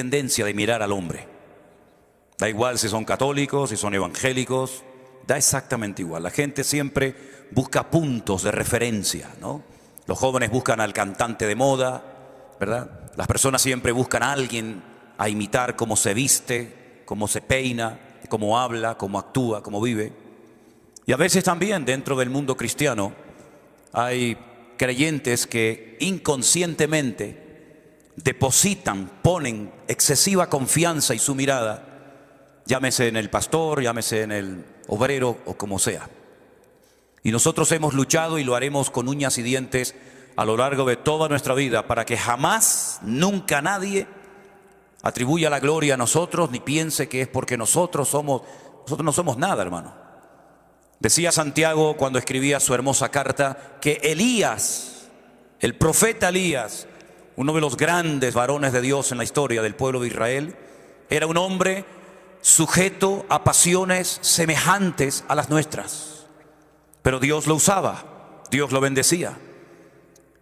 tendencia de mirar al hombre. Da igual si son católicos, si son evangélicos, da exactamente igual. La gente siempre busca puntos de referencia, ¿no? Los jóvenes buscan al cantante de moda, ¿verdad? Las personas siempre buscan a alguien a imitar cómo se viste, cómo se peina, cómo habla, cómo actúa, cómo vive. Y a veces también dentro del mundo cristiano hay creyentes que inconscientemente depositan, ponen excesiva confianza y su mirada, llámese en el pastor, llámese en el obrero o como sea. Y nosotros hemos luchado y lo haremos con uñas y dientes a lo largo de toda nuestra vida para que jamás, nunca nadie atribuya la gloria a nosotros ni piense que es porque nosotros no somos nada, hermano. Decía Santiago cuando escribía su hermosa carta que Elías, el profeta Elías, uno de los grandes varones de Dios en la historia del pueblo de Israel, era un hombre sujeto a pasiones semejantes a las nuestras. Pero Dios lo usaba, Dios lo bendecía.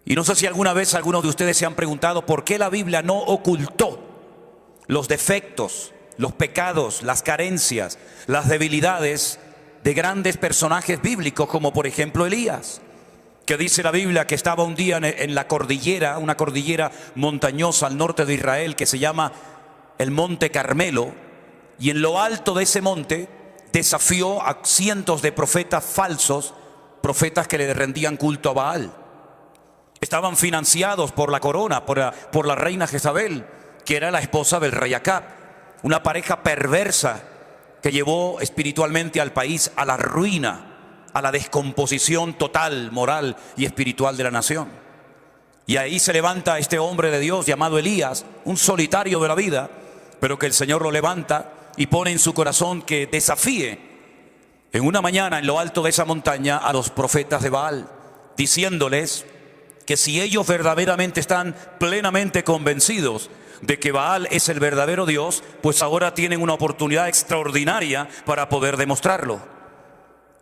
Y no sé si alguna vez algunos de ustedes se han preguntado por qué la Biblia no ocultó los defectos, los pecados, las carencias, las debilidades de grandes personajes bíblicos, como por ejemplo Elías, que dice la Biblia que estaba un día en la cordillera, una cordillera montañosa al norte de Israel que se llama el Monte Carmelo, y en lo alto de ese monte desafió a cientos de profetas falsos, profetas que le rendían culto a Baal. Estaban financiados por la corona, por la reina Jezabel, que era la esposa del rey Acab, una pareja perversa que llevó espiritualmente al país a la ruina, a la descomposición total, moral y espiritual de la nación. Y ahí se levanta este hombre de Dios llamado Elías, un solitario de la vida, pero que el Señor lo levanta y pone en su corazón que desafíe en una mañana en lo alto de esa montaña a los profetas de Baal, diciéndoles que si ellos verdaderamente están plenamente convencidos de que Baal es el verdadero Dios, pues ahora tienen una oportunidad extraordinaria para poder demostrarlo.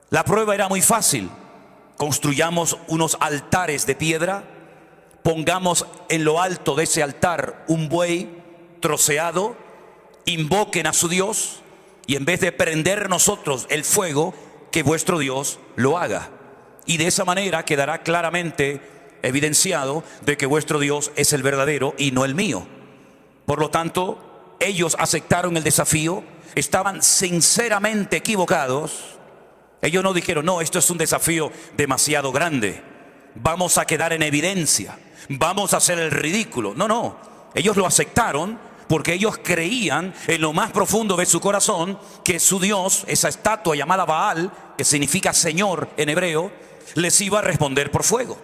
La prueba era muy fácil. Construyamos unos altares de piedra, pongamos en lo alto de ese altar un buey troceado, invoquen a su Dios y en vez de prender nosotros el fuego, que vuestro Dios lo haga. Y de esa manera quedará claramente evidenciado de que vuestro Dios es el verdadero y no el mío. Por lo tanto, ellos aceptaron el desafío, estaban sinceramente equivocados. Ellos no dijeron, no, esto es un desafío demasiado grande, vamos a quedar en evidencia, vamos a hacer el ridículo. No, ellos lo aceptaron porque ellos creían en lo más profundo de su corazón que su Dios, esa estatua llamada Baal, que significa Señor en hebreo, les iba a responder por fuego.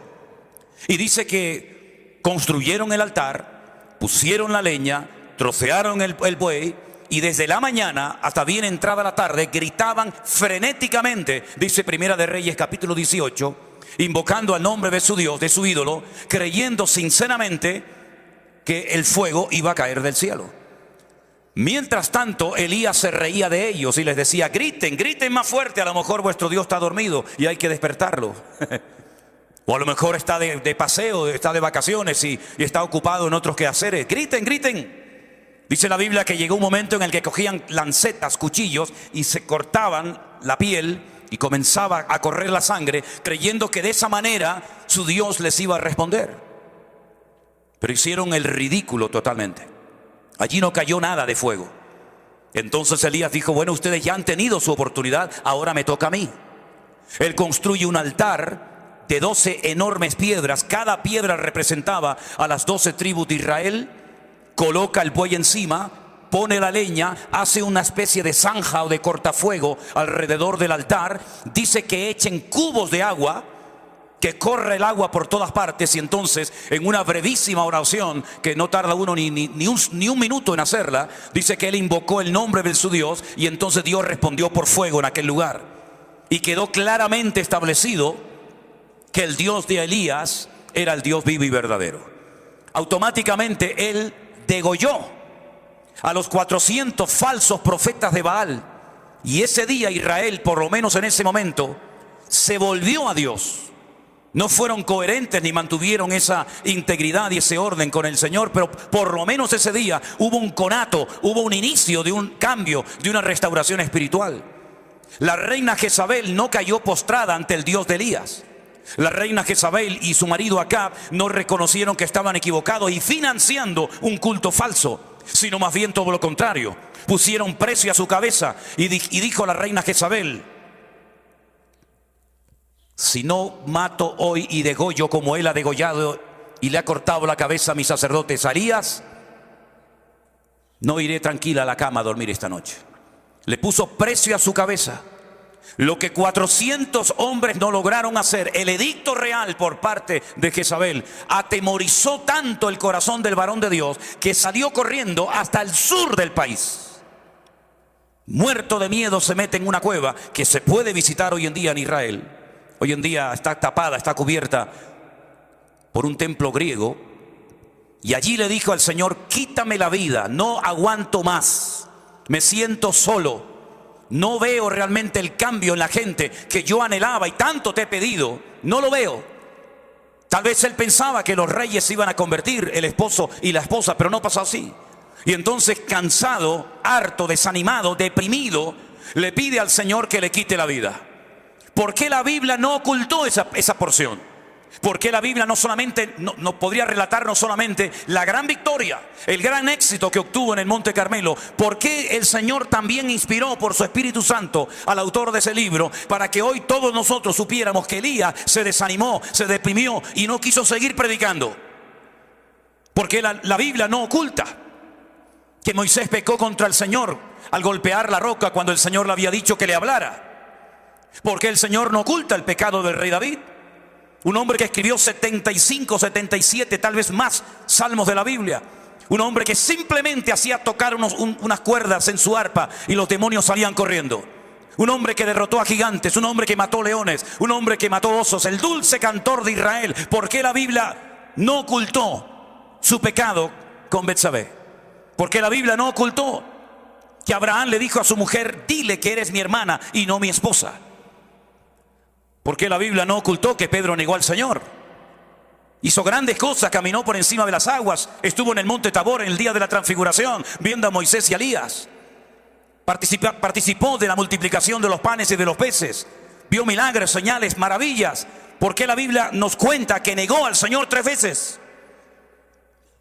Y dice que construyeron el altar, pusieron la leña, trocearon el buey y desde la mañana hasta bien entrada la tarde gritaban frenéticamente, dice Primera de Reyes capítulo 18, invocando al nombre de su Dios, de su ídolo, creyendo sinceramente que el fuego iba a caer del cielo. Mientras tanto, Elías se reía de ellos y les decía, griten más fuerte, a lo mejor vuestro Dios está dormido y hay que despertarlo. O a lo mejor está de paseo, está de vacaciones y está ocupado en otros quehaceres. Griten. Dice la Biblia que llegó un momento en el que cogían lancetas, cuchillos y se cortaban la piel y comenzaba a correr la sangre, creyendo que de esa manera su Dios les iba a responder. Pero hicieron el ridículo totalmente. Allí no cayó nada de fuego. Entonces Elías dijo, bueno, ustedes ya han tenido su oportunidad, ahora me toca a mí. Él construye un altar de 12 enormes piedras, cada piedra representaba a las 12 tribus de Israel, coloca el buey encima, pone la leña, hace una especie de zanja o de cortafuego alrededor del altar, dice que echen cubos de agua, que corre el agua por todas partes y entonces en una brevísima oración que no tarda uno ni un minuto en hacerla, dice que él invocó el nombre de su Dios y entonces Dios respondió por fuego en aquel lugar y quedó claramente establecido que el Dios de Elías era el Dios vivo y verdadero. Automáticamente él degolló a los 400 falsos profetas de Baal y ese día Israel, por lo menos en ese momento, se volvió a Dios. No fueron coherentes ni mantuvieron esa integridad y ese orden con el Señor, pero por lo menos ese día hubo un conato, hubo un inicio de un cambio, de una restauración espiritual. La reina Jezabel no cayó postrada ante el Dios de Elías. La reina Jezabel y su marido Acab no reconocieron que estaban equivocados y financiando un culto falso, sino más bien todo lo contrario. Pusieron precio a su cabeza y dijo la reina Jezabel: si no mato hoy y degollo como él ha degollado y le ha cortado la cabeza a mis sacerdotes Elías, no iré tranquila a la cama a dormir esta noche. Le puso precio a su cabeza. Lo que 400 hombres no lograron hacer, el edicto real por parte de Jezabel, atemorizó tanto el corazón del varón de Dios que salió corriendo hasta el sur del país. Muerto de miedo se mete en una cueva que se puede visitar hoy en día en Israel. Hoy en día está tapada, está cubierta por un templo griego. Y allí le dijo al Señor: quítame la vida, no aguanto más, me siento solo. No veo realmente el cambio en la gente que yo anhelaba y tanto te he pedido. No lo veo. Tal vez él pensaba que los reyes se iban a convertir, el esposo y la esposa, pero no pasó así. Y entonces, cansado, harto, desanimado, deprimido, le pide al Señor que le quite la vida. ¿Por qué la Biblia no ocultó esa porción? ¿Por qué la Biblia no podría relatar no solamente la gran victoria, el gran éxito que obtuvo en el Monte Carmelo? ¿Por qué el Señor también inspiró por su Espíritu Santo al autor de ese libro para que hoy todos nosotros supiéramos que Elías se desanimó, se deprimió y no quiso seguir predicando? Porque la Biblia no oculta que Moisés pecó contra el Señor al golpear la roca cuando el Señor le había dicho que le hablara. Porque el Señor no oculta el pecado del rey David, un hombre que escribió 75, 77, tal vez más salmos de la Biblia. Un hombre que simplemente hacía tocar unas cuerdas en su arpa y los demonios salían corriendo. Un hombre que derrotó a gigantes, un hombre que mató leones, un hombre que mató osos, el dulce cantor de Israel. ¿Por qué la Biblia no ocultó su pecado con Betsabé? Porque la Biblia no ocultó que Abraham le dijo a su mujer: dile que eres mi hermana y no mi esposa. Porque la Biblia no ocultó que Pedro negó al Señor. Hizo grandes cosas, caminó por encima de las aguas, estuvo en el monte Tabor en el día de la transfiguración, viendo a Moisés y a Elías. Participó de la multiplicación de los panes y de los peces. Vio milagros, señales, maravillas. Porque la Biblia nos cuenta que negó al Señor 3 veces.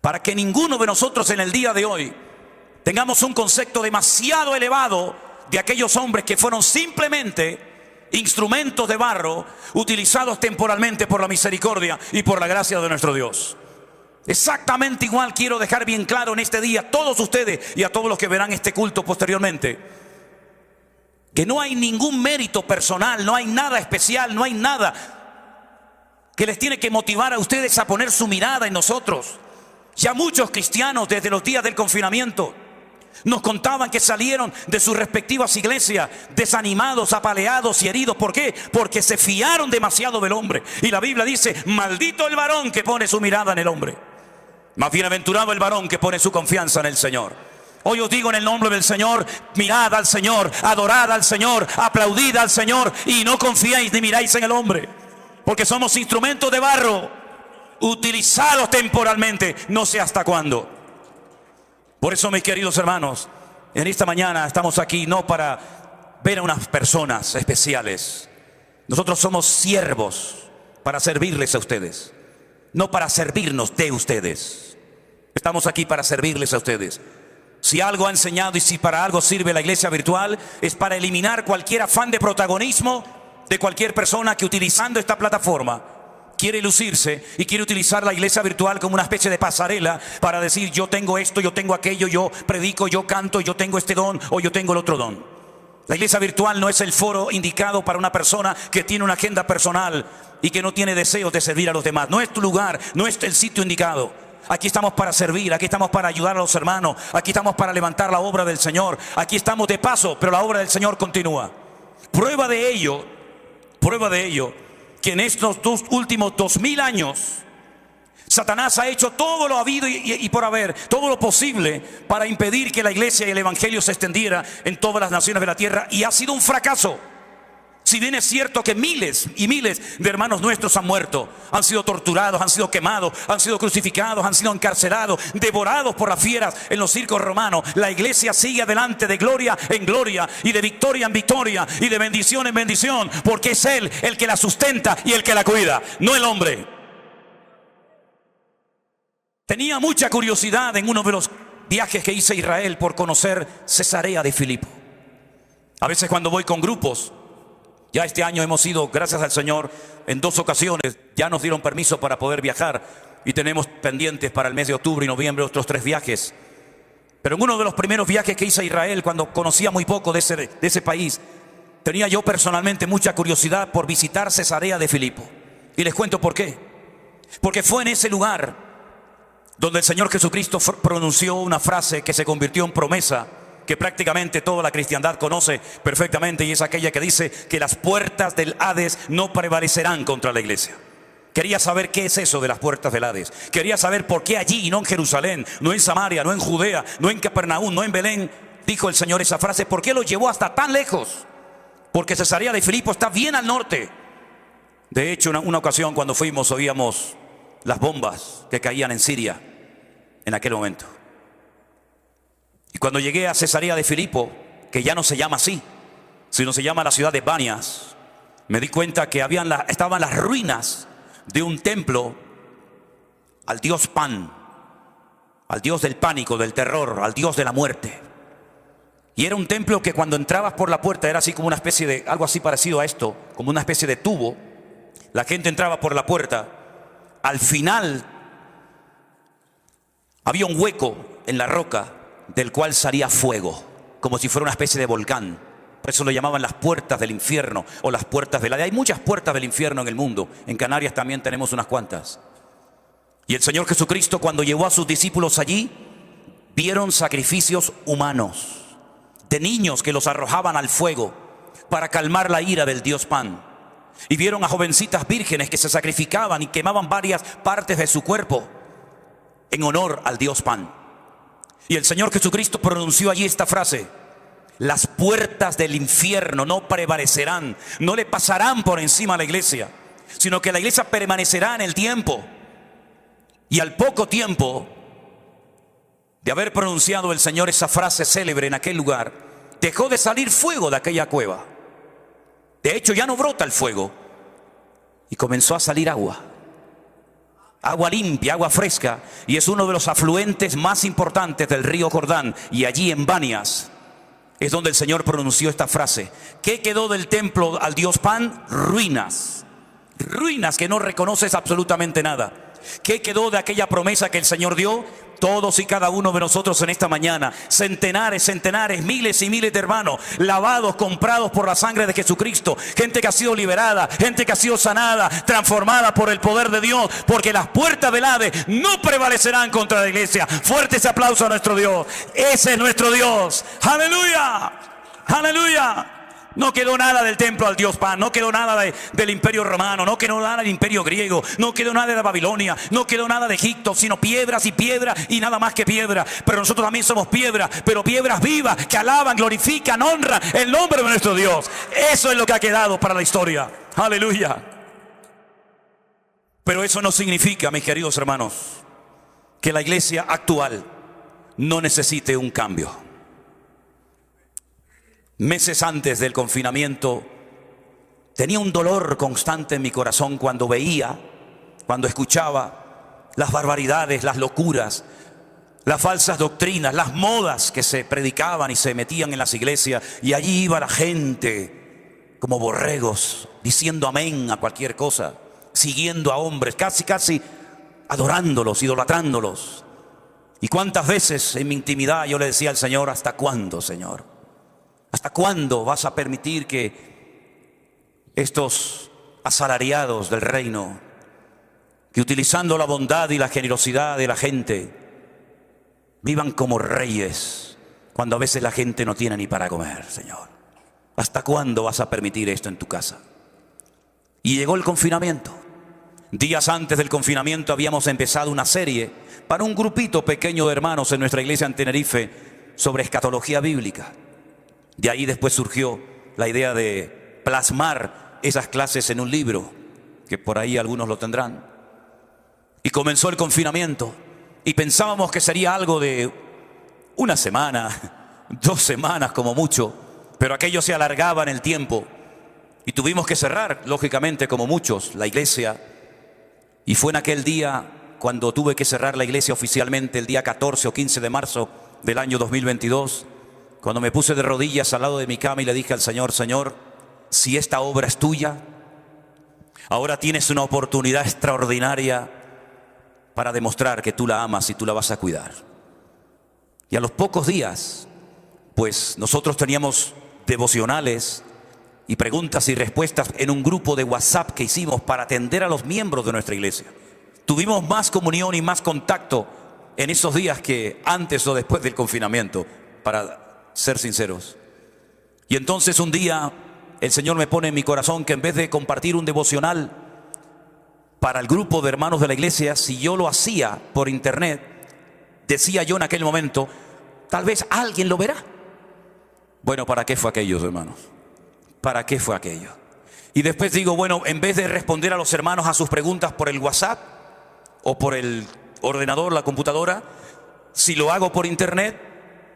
Para que ninguno de nosotros en el día de hoy tengamos un concepto demasiado elevado de aquellos hombres que fueron simplemente instrumentos de barro utilizados temporalmente por la misericordia y por la gracia de nuestro Dios. Exactamente igual quiero dejar bien claro en este día a todos ustedes y a todos los que verán este culto posteriormente, que no hay ningún mérito personal, no hay nada especial, no hay nada que les tiene que motivar a ustedes a poner su mirada en nosotros. Ya muchos cristianos desde los días del confinamiento nos contaban que salieron de sus respectivas iglesias desanimados, apaleados y heridos. ¿Por qué? Porque se fiaron demasiado del hombre. Y la Biblia dice: maldito el varón que pone su mirada en el hombre, más bienaventurado el varón que pone su confianza en el Señor. Hoy os digo en el nombre del Señor: mirad al Señor, adorad al Señor, aplaudid al Señor y no confiéis ni miráis en el hombre. Porque somos instrumentos de barro, utilizados temporalmente, no sé hasta cuándo. Por eso, mis queridos hermanos, en esta mañana estamos aquí no para ver a unas personas especiales. Nosotros somos siervos para servirles a ustedes, no para servirnos de ustedes. Estamos aquí para servirles a ustedes. Si algo ha enseñado y si para algo sirve la iglesia virtual, es para eliminar cualquier afán de protagonismo de cualquier persona que, utilizando esta plataforma, quiere lucirse y quiere utilizar la iglesia virtual como una especie de pasarela para decir: yo tengo esto, yo tengo aquello, yo predico, yo canto, yo tengo este don o yo tengo el otro don. La iglesia virtual no es el foro indicado para una persona que tiene una agenda personal y que no tiene deseos de servir a los demás. No es tu lugar, no es el sitio indicado. Aquí estamos para servir, aquí estamos para ayudar a los hermanos, aquí estamos para levantar la obra del Señor. Aquí estamos de paso, pero la obra del Señor continúa. Prueba de ello, que en estos últimos 2000 años Satanás ha hecho todo lo habido y por haber, todo lo posible para impedir que la iglesia y el evangelio se extendiera en todas las naciones de la tierra, y ha sido un fracaso. Si bien es cierto que miles y miles de hermanos nuestros han muerto, han sido torturados, han sido quemados, han sido crucificados, han sido encarcelados, devorados por las fieras en los circos romanos, la iglesia sigue adelante de gloria en gloria y de victoria en victoria y de bendición en bendición, porque es Él el que la sustenta y el que la cuida, no el hombre. Tenía mucha curiosidad en uno de los viajes que hice a Israel por conocer Cesarea de Filipo. A veces cuando voy con grupos, ya este año hemos ido, gracias al Señor, en 2 ocasiones, ya nos dieron permiso para poder viajar y tenemos pendientes para el mes de octubre y noviembre otros 3 viajes. Pero en uno de los primeros viajes que hice a Israel, cuando conocía muy poco de ese país, tenía yo personalmente mucha curiosidad por visitar Cesarea de Filipo. Y les cuento por qué. Porque fue en ese lugar donde el Señor Jesucristo pronunció una frase que se convirtió en promesa, que prácticamente toda la cristiandad conoce perfectamente, y es aquella que dice que las puertas del Hades no prevalecerán contra la iglesia. Quería saber qué es eso de las puertas del Hades. Quería saber por qué allí y no en Jerusalén, no en Samaria, no en Judea, no en Capernaum, no en Belén, dijo el Señor esa frase. ¿Por qué lo llevó hasta tan lejos? Porque Cesarea de Filipo está bien al norte. De hecho, una ocasión cuando fuimos oíamos las bombas que caían en Siria en aquel momento. Y cuando llegué a Cesarea de Filipo, que ya no se llama así, sino se llama la ciudad de Banias, me di cuenta que estaban las ruinas de un templo al dios Pan, al dios del pánico, del terror, al dios de la muerte. Y era un templo que cuando entrabas por la puerta era así como una especie de, algo así parecido a esto, como una especie de tubo. La gente entraba por la puerta. Al final había un hueco en la roca del cual salía fuego, como si fuera una especie de volcán. Por eso lo llamaban las puertas del infierno o las puertas del Hades. Hay muchas puertas del infierno en el mundo. En Canarias también tenemos unas cuantas. Y el Señor Jesucristo, cuando llevó a sus discípulos allí, vieron sacrificios humanos de niños que los arrojaban al fuego para calmar la ira del dios Pan. Y vieron a jovencitas vírgenes que se sacrificaban y quemaban varias partes de su cuerpo en honor al dios Pan. Y el Señor Jesucristo pronunció allí esta frase: las puertas del infierno no prevalecerán, no le pasarán por encima a la iglesia, sino que la iglesia permanecerá en el tiempo. Y al poco tiempo de haber pronunciado el Señor esa frase célebre en aquel lugar, dejó de salir fuego de aquella cueva. De hecho, ya no brota el fuego y comenzó a salir agua. Agua limpia, agua fresca, y es uno de los afluentes más importantes del río Jordán. Y allí en Banias es donde el Señor pronunció esta frase. ¿Qué quedó del templo al dios Pan? Ruinas. Ruinas que no reconoces absolutamente nada. ¿Qué quedó de aquella promesa que el Señor dio? Todos y cada uno de nosotros en esta mañana, centenares, miles y miles de hermanos, lavados, comprados por la sangre de Jesucristo, gente que ha sido liberada, gente que ha sido sanada, transformada por el poder de Dios, porque las puertas del Hades no prevalecerán contra la iglesia. Fuerte ese aplauso a nuestro Dios. Ese es nuestro Dios. ¡Aleluya! ¡Aleluya! No quedó nada del templo al dios Pan, no quedó nada del imperio romano, no quedó nada del imperio griego, no quedó nada de Babilonia, no quedó nada de Egipto, sino piedras y piedras y nada más que piedra. Pero nosotros también somos piedras, pero piedras vivas que alaban, glorifican, honran el nombre de nuestro Dios. Eso es lo que ha quedado para la historia. Aleluya. Pero eso no significa, mis queridos hermanos, que la iglesia actual no necesite un cambio. Meses antes del confinamiento tenía un dolor constante en mi corazón cuando veía, cuando escuchaba las barbaridades, las locuras, las falsas doctrinas, las modas que se predicaban y se metían en las iglesias. Y allí iba la gente como borregos diciendo amén a cualquier cosa, siguiendo a hombres, casi adorándolos, idolatrándolos. Y cuántas veces en mi intimidad yo le decía al Señor: ¿hasta cuándo, Señor? ¿Hasta cuándo vas a permitir que estos asalariados del reino, que utilizando la bondad y la generosidad de la gente, vivan como reyes, cuando a veces la gente no tiene ni para comer, Señor? ¿Hasta cuándo vas a permitir esto en tu casa? Y llegó el confinamiento. Días antes del confinamiento habíamos empezado una serie para un grupito pequeño de hermanos en nuestra iglesia en Tenerife sobre escatología bíblica. De ahí después surgió la idea de plasmar esas clases en un libro, que por ahí algunos lo tendrán. Y comenzó el confinamiento y pensábamos que sería algo de una semana, 2 semanas como mucho, pero aquello se alargaba en el tiempo y tuvimos que cerrar, lógicamente, como muchos, la iglesia. Y fue en aquel día cuando tuve que cerrar la iglesia oficialmente, el día 14 o 15 de marzo del año 2022, cuando me puse de rodillas al lado de mi cama y le dije al Señor: Señor, si esta obra es tuya, ahora tienes una oportunidad extraordinaria para demostrar que tú la amas y tú la vas a cuidar. Y a los pocos días, pues nosotros teníamos devocionales y preguntas y respuestas en un grupo de WhatsApp que hicimos para atender a los miembros de nuestra iglesia. Tuvimos más comunión y más contacto en esos días que antes o después del confinamiento, para ser sinceros. Y entonces un día el Señor me pone en mi corazón que en vez de compartir un devocional para el grupo de hermanos de la iglesia, si yo lo hacía por internet, decía yo en aquel momento, tal vez alguien lo verá. Bueno, ¿para qué fue aquello, hermanos? ¿Para qué fue aquello? Y después digo, bueno, en vez de responder a los hermanos a sus preguntas por el WhatsApp o por el ordenador, la computadora, si lo hago por internet,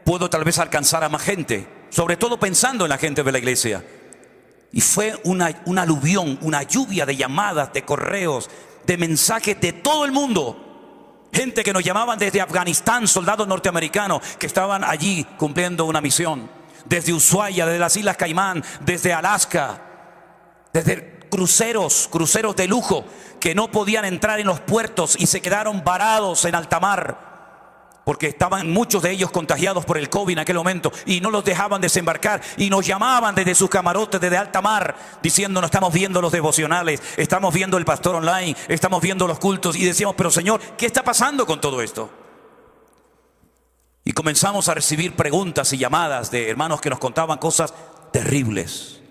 puedo tal vez alcanzar a más gente, sobre todo pensando en la gente de la iglesia. Y fue una aluvión, una lluvia de llamadas, de correos, de mensajes de todo el mundo. Gente que nos llamaban desde Afganistán, soldados norteamericanos que estaban allí cumpliendo una misión. Desde Ushuaia, desde las Islas Caimán, desde Alaska, desde cruceros de lujo que no podían entrar en los puertos y se quedaron varados en alta mar porque estaban muchos de ellos contagiados por el COVID en aquel momento y no los dejaban desembarcar y nos llamaban desde sus camarotes, desde alta mar, diciendo: no estamos viendo los devocionales, estamos viendo el pastor online, estamos viendo los cultos. Y decíamos: pero Señor, ¿qué está pasando con todo esto? Y comenzamos a recibir preguntas y llamadas de hermanos que nos contaban cosas terribles.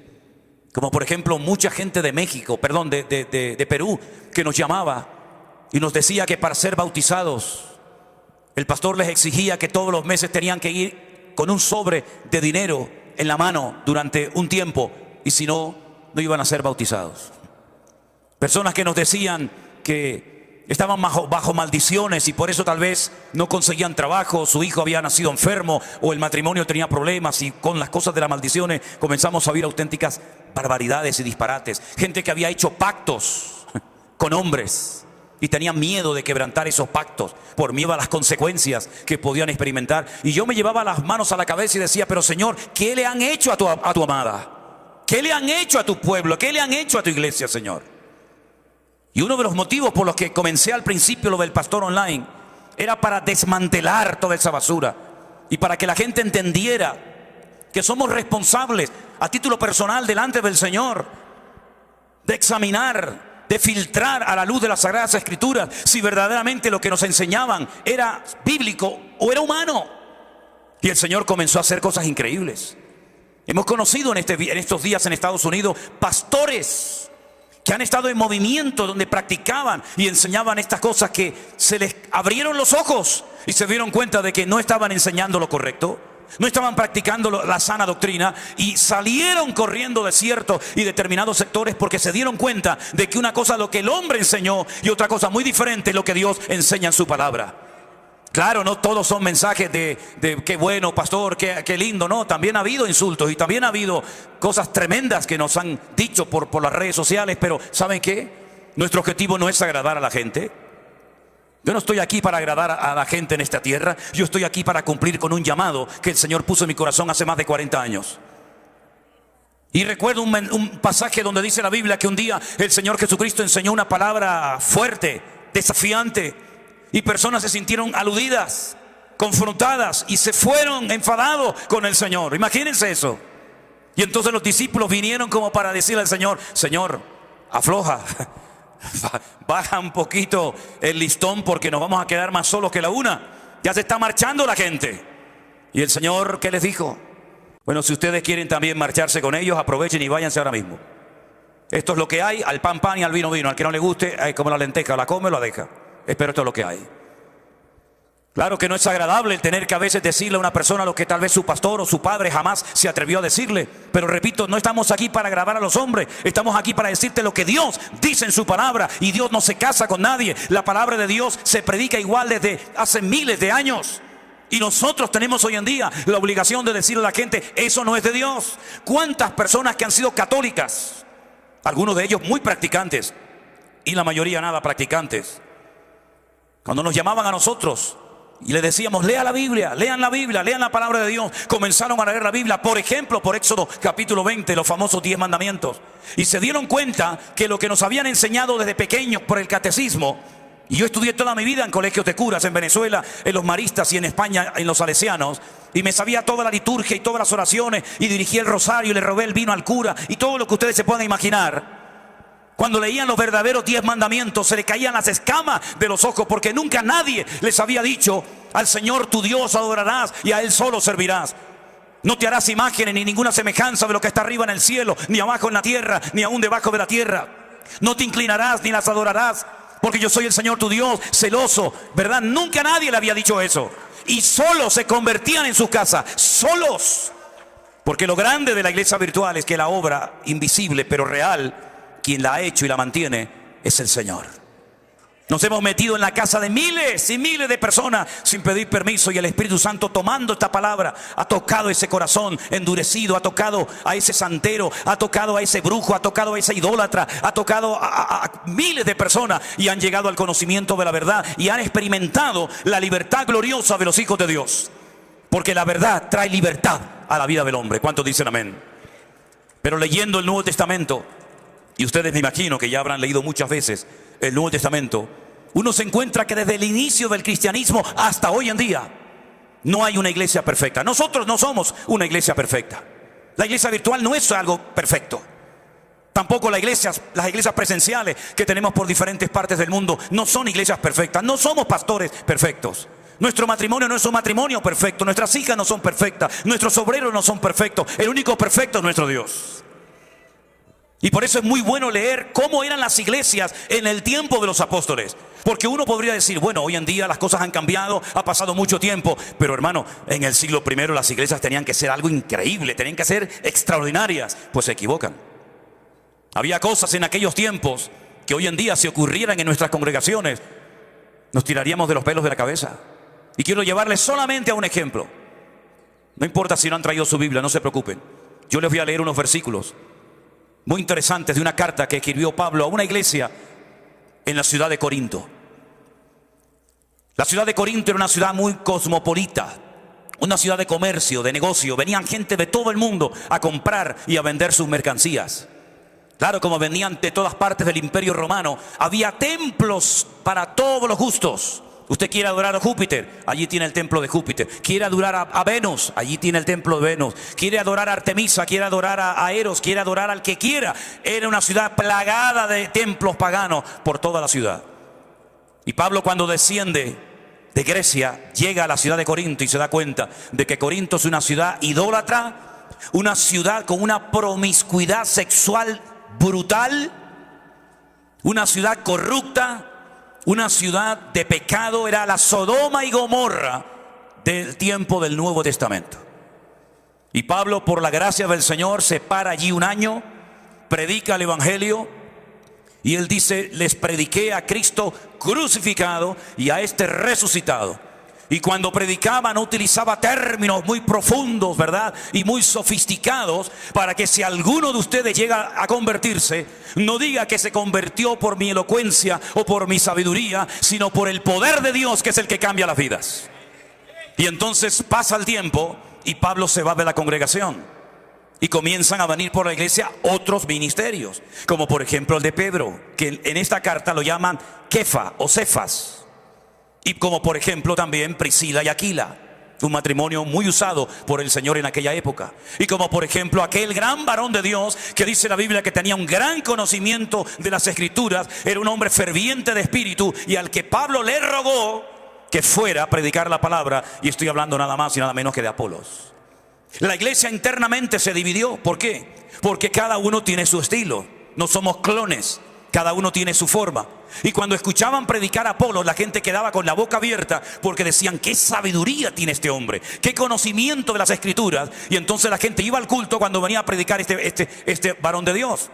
Como por ejemplo mucha gente de México, de Perú, que nos llamaba y nos decía que para ser bautizados el pastor les exigía que todos los meses tenían que ir con un sobre de dinero en la mano durante un tiempo, y si no, no iban a ser bautizados. Personas que nos decían que estaban bajo maldiciones y por eso tal vez no conseguían trabajo, su hijo había nacido enfermo o el matrimonio tenía problemas, y con las cosas de las maldiciones comenzamos a oír auténticas barbaridades y disparates. Gente que había hecho pactos con hombres y tenían miedo de quebrantar esos pactos por miedo a las consecuencias que podían experimentar. Y yo me llevaba las manos a la cabeza y decía: pero Señor, ¿qué le han hecho a tu amada? ¿Qué le han hecho a tu pueblo? ¿Qué le han hecho a tu iglesia, Señor? Y uno de los motivos por los que comencé al principio lo del pastor online era para desmantelar toda esa basura y para que la gente entendiera que somos responsables a título personal delante del Señor de examinar, de filtrar a la luz de las Sagradas Escrituras si verdaderamente lo que nos enseñaban era bíblico o era humano. Y el Señor comenzó a hacer cosas increíbles. Hemos conocido en estos días en Estados Unidos pastores que han estado en movimiento donde practicaban y enseñaban estas cosas, que se les abrieron los ojos y se dieron cuenta de que no estaban enseñando lo correcto, no estaban practicando la sana doctrina, y salieron corriendo de ciertos y determinados sectores porque se dieron cuenta de que una cosa es lo que el hombre enseñó y otra cosa muy diferente es lo que Dios enseña en su palabra. Claro, no todos son mensajes de qué bueno, pastor, qué lindo. No, también ha habido insultos y también ha habido cosas tremendas que nos han dicho por las redes sociales. Pero ¿saben qué? Nuestro objetivo no es agradar a la gente. Yo no estoy aquí para agradar a la gente en esta tierra. Yo estoy aquí para cumplir con un llamado que el Señor puso en mi corazón hace más de 40 años. Y recuerdo un pasaje donde dice la Biblia que un día el Señor Jesucristo enseñó una palabra fuerte, desafiante, y personas se sintieron aludidas, confrontadas, y se fueron enfadados con el Señor. Imagínense eso. Y entonces los discípulos vinieron como para decirle al Señor: Señor, afloja, baja un poquito el listón porque nos vamos a quedar más solos que la una. Ya se está marchando la gente. Y el Señor, ¿qué les dijo? Bueno, si ustedes quieren también marcharse con ellos, aprovechen y váyanse ahora mismo. Esto es lo que hay, al pan pan y al vino vino. Al que no le guste, como la lenteja, la come o la deja. Pero esto es lo que hay. Claro que no es agradable el tener que a veces decirle a una persona lo que tal vez su pastor o su padre jamás se atrevió a decirle. Pero repito, no estamos aquí para agravar a los hombres. Estamos aquí para decirte lo que Dios dice en su palabra. Y Dios no se casa con nadie. La palabra de Dios se predica igual desde hace miles de años. Y nosotros tenemos hoy en día la obligación de decirle a la gente, eso no es de Dios. ¿Cuántas personas que han sido católicas? Algunos de ellos muy practicantes y la mayoría nada practicantes. Cuando nos llamaban a nosotros y le decíamos, lea la Biblia, lean la palabra de Dios, comenzaron a leer la Biblia, por ejemplo, por Éxodo capítulo 20, los famosos 10 mandamientos. Y se dieron cuenta que lo que nos habían enseñado desde pequeños por el catecismo, y yo estudié toda mi vida en colegios de curas, en Venezuela, en los maristas y en España, en los salesianos, y me sabía toda la liturgia y todas las oraciones, y dirigí el rosario y le robé el vino al cura, y todo lo que ustedes se puedan imaginar. Cuando leían los verdaderos 10 mandamientos, se le caían las escamas de los ojos, porque nunca nadie les había dicho, al Señor tu Dios adorarás y a Él solo servirás. No te harás imágenes ni ninguna semejanza de lo que está arriba en el cielo, ni abajo en la tierra, ni aún debajo de la tierra. No te inclinarás ni las adorarás, porque yo soy el Señor tu Dios, celoso, ¿verdad? Nunca nadie le había dicho eso. Y solos se convertían en sus casas, solos. Porque lo grande de la iglesia virtual es que la obra invisible pero real, quien la ha hecho y la mantiene, es el Señor. Nos hemos metido en la casa de miles y miles de personas sin pedir permiso, y el Espíritu Santo, tomando esta palabra, ha tocado ese corazón endurecido, ha tocado a ese santero, ha tocado a ese brujo, ha tocado a ese idólatra, ha tocado a miles de personas, y han llegado al conocimiento de la verdad y han experimentado la libertad gloriosa de los hijos de Dios. Porque la verdad trae libertad a la vida del hombre. ¿Cuántos dicen amén? Pero leyendo el Nuevo Testamento, y ustedes me imagino que ya habrán leído muchas veces el Nuevo Testamento, uno se encuentra que desde el inicio del cristianismo hasta hoy en día no hay una iglesia perfecta. Nosotros no somos una iglesia perfecta. La iglesia virtual no es algo perfecto. Tampoco las iglesias presenciales que tenemos por diferentes partes del mundo no son iglesias perfectas. No somos pastores perfectos. Nuestro matrimonio no es un matrimonio perfecto. Nuestras hijas no son perfectas. Nuestros obreros no son perfectos. El único perfecto es nuestro Dios. Y por eso es muy bueno leer cómo eran las iglesias en el tiempo de los apóstoles. Porque uno podría decir, bueno, hoy en día las cosas han cambiado, ha pasado mucho tiempo. Pero hermano, en el siglo I las iglesias tenían que ser algo increíble, tenían que ser extraordinarias. Pues se equivocan. Había cosas en aquellos tiempos que hoy en día, si ocurrieran en nuestras congregaciones, nos tiraríamos de los pelos de la cabeza. Y quiero llevarles solamente a un ejemplo. No importa si no han traído su Biblia, no se preocupen. Yo les voy a leer unos versículos muy interesantes de una carta que escribió Pablo a una iglesia en la ciudad de Corinto. La ciudad de Corinto era una ciudad muy cosmopolita, una ciudad de comercio, de negocio. Venían gente de todo el mundo a comprar y a vender sus mercancías. Claro, como venían de todas partes del Imperio Romano, había templos para todos los gustos. Usted quiere adorar a Júpiter, allí tiene el templo de Júpiter. Quiere adorar a Venus, allí tiene el templo de Venus. Quiere adorar a Artemisa, quiere adorar a Eros, quiere adorar al que quiera. Era una ciudad plagada de templos paganos por toda la ciudad. Y Pablo, cuando desciende de Grecia, llega a la ciudad de Corinto y se da cuenta de que Corinto es una ciudad idólatra, una ciudad con una promiscuidad sexual brutal, una ciudad corrupta, una ciudad de pecado. Era la Sodoma y Gomorra del tiempo del Nuevo Testamento. Y Pablo, por la gracia del Señor, se para allí un año, predica el Evangelio, y él dice, les prediqué a Cristo crucificado y a este resucitado. Y cuando predicaba no utilizaba términos muy profundos, ¿verdad? Y muy sofisticados, para que si alguno de ustedes llega a convertirse, no diga que se convirtió por mi elocuencia o por mi sabiduría, sino por el poder de Dios, que es el que cambia las vidas. Y entonces pasa el tiempo y Pablo se va de la congregación. Y comienzan a venir por la iglesia otros ministerios, como por ejemplo el de Pedro, que en esta carta lo llaman Kefa o Cefas. Y como por ejemplo también Priscila y Aquila, un matrimonio muy usado por el Señor en aquella época. Y como por ejemplo aquel gran varón de Dios que dice la Biblia que tenía un gran conocimiento de las Escrituras, era un hombre ferviente de espíritu y al que Pablo le rogó que fuera a predicar la palabra. Y estoy hablando nada más y nada menos que de Apolos. La iglesia internamente se dividió. ¿Por qué? Porque cada uno tiene su estilo. No somos clones. Cada uno tiene su forma. Y cuando escuchaban predicar a Apolos, la gente quedaba con la boca abierta porque decían: qué sabiduría tiene este hombre, qué conocimiento de las Escrituras. Y entonces la gente iba al culto cuando venía a predicar este varón de Dios.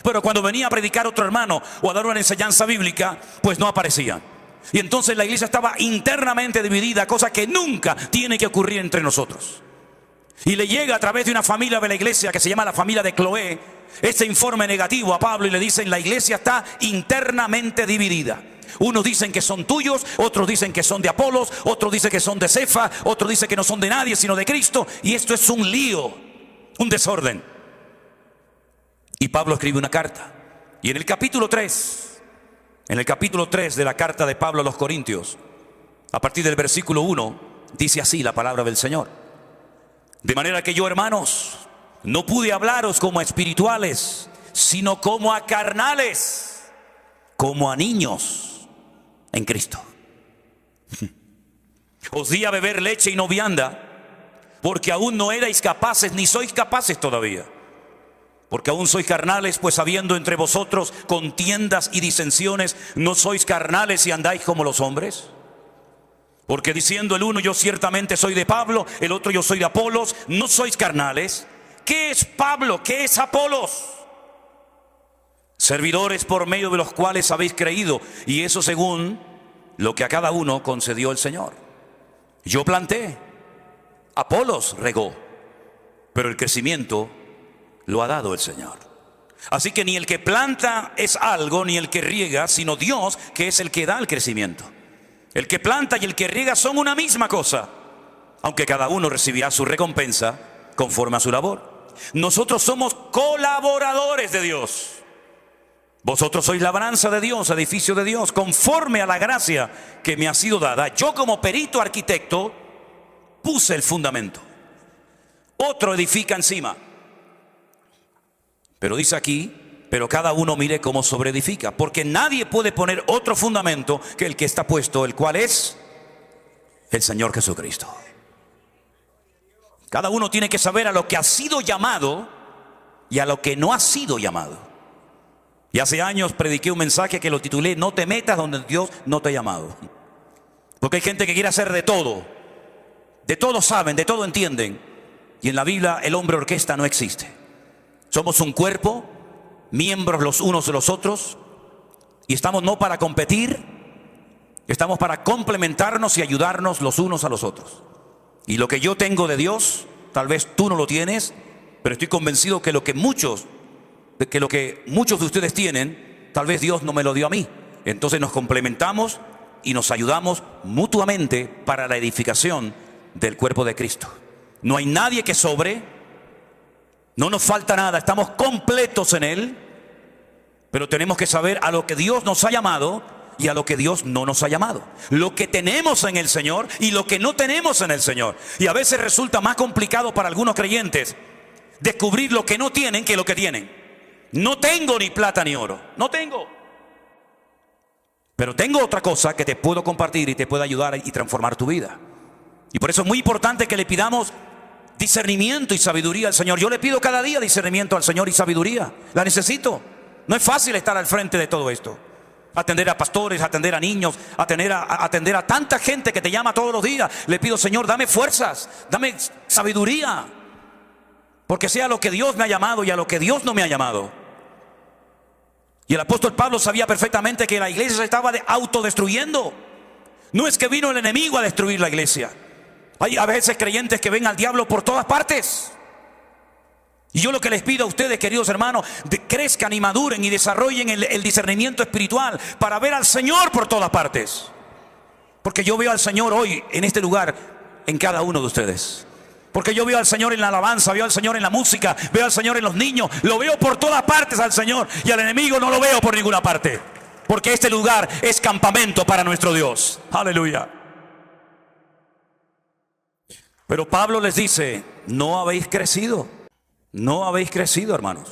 Pero cuando venía a predicar otro hermano o a dar una enseñanza bíblica, pues no aparecían. Y entonces la iglesia estaba internamente dividida, cosa que nunca tiene que ocurrir entre nosotros. Y le llega a través de una familia de la iglesia que se llama la familia de Cloé este informe negativo a Pablo, y le dicen: la iglesia está internamente dividida. Unos dicen que son tuyos, otros dicen que son de Apolos, otros dicen que son de Cefa, otros dicen que no son de nadie sino de Cristo. Y esto es un lío, un desorden. Y Pablo escribe una carta. Y en el capítulo 3 de la carta de Pablo a los Corintios, a partir del versículo 1, dice así la palabra del Señor: de manera que yo, hermanos, no pude hablaros como a espirituales, sino como a carnales, como a niños en Cristo. Os di a beber leche y no vianda, porque aún no erais capaces, ni sois capaces todavía. Porque aún sois carnales, pues habiendo entre vosotros contiendas y disensiones, ¿no sois carnales y andáis como los hombres? Porque diciendo el uno: yo ciertamente soy de Pablo, el otro: yo soy de Apolos, ¿no sois carnales? ¿Qué es Pablo? ¿Qué es Apolos? Servidores por medio de los cuales habéis creído, y eso según lo que a cada uno concedió el Señor. Yo planté, Apolos regó, pero el crecimiento lo ha dado el Señor. Así que ni el que planta es algo, ni el que riega, sino Dios, que es el que da el crecimiento. El que planta y el que riega son una misma cosa, aunque cada uno recibirá su recompensa conforme a su labor. Nosotros somos colaboradores de Dios. Vosotros sois labranza de Dios, edificio de Dios, conforme a la gracia que me ha sido dada. Yo, como perito arquitecto, puse el fundamento, otro edifica encima. Pero dice aquí: pero cada uno mire cómo sobreedifica, porque nadie puede poner otro fundamento que el que está puesto, el cual es el Señor Jesucristo. Cada uno tiene que saber a lo que ha sido llamado y a lo que no ha sido llamado. Y hace años prediqué un mensaje que lo titulé: no te metas donde Dios no te ha llamado. Porque hay gente que quiere hacer de todo saben, de todo entienden. Y en la Biblia el hombre orquesta no existe. Somos un cuerpo, miembros los unos de los otros, y estamos no para competir, estamos para complementarnos y ayudarnos los unos a los otros. Y lo que yo tengo de Dios, tal vez tú no lo tienes, pero estoy convencido que lo que muchos de ustedes tienen, tal vez Dios no me lo dio a mí. Entonces nos complementamos y nos ayudamos mutuamente para la edificación del cuerpo de Cristo. No hay nadie que sobre, no nos falta nada, estamos completos en Él, pero tenemos que saber a lo que Dios nos ha llamado y a lo que Dios no nos ha llamado. Lo que tenemos en el Señor y lo que no tenemos en el Señor. Y a veces resulta más complicado para algunos creyentes descubrir lo que no tienen que lo que tienen. No tengo ni plata ni oro, no tengo. Pero tengo otra cosa que te puedo compartir y te puede ayudar y transformar tu vida. Y por eso es muy importante que le pidamos discernimiento y sabiduría al Señor. Yo le pido cada día discernimiento al Señor y sabiduría. La necesito. No es fácil estar al frente de todo esto. Atender a pastores, atender a niños, atender a tanta gente que te llama todos los días. Le pido: Señor, dame fuerzas, dame sabiduría, porque sea lo que Dios me ha llamado y a lo que Dios no me ha llamado. Y el apóstol Pablo sabía perfectamente que la iglesia se estaba autodestruyendo. No es que vino el enemigo a destruir la iglesia. Hay a veces creyentes que ven al diablo por todas partes. Y yo lo que les pido a ustedes, queridos hermanos, crezcan y maduren y desarrollen el discernimiento espiritual para ver al Señor por todas partes. Porque yo veo al Señor hoy en este lugar, en cada uno de ustedes. Porque yo veo al Señor en la alabanza, veo al Señor en la música, veo al Señor en los niños. Lo veo por todas partes al Señor, y al enemigo no lo veo por ninguna parte. Porque este lugar es campamento para nuestro Dios. Aleluya. Pero Pablo les dice: no habéis crecido. No habéis crecido, hermanos.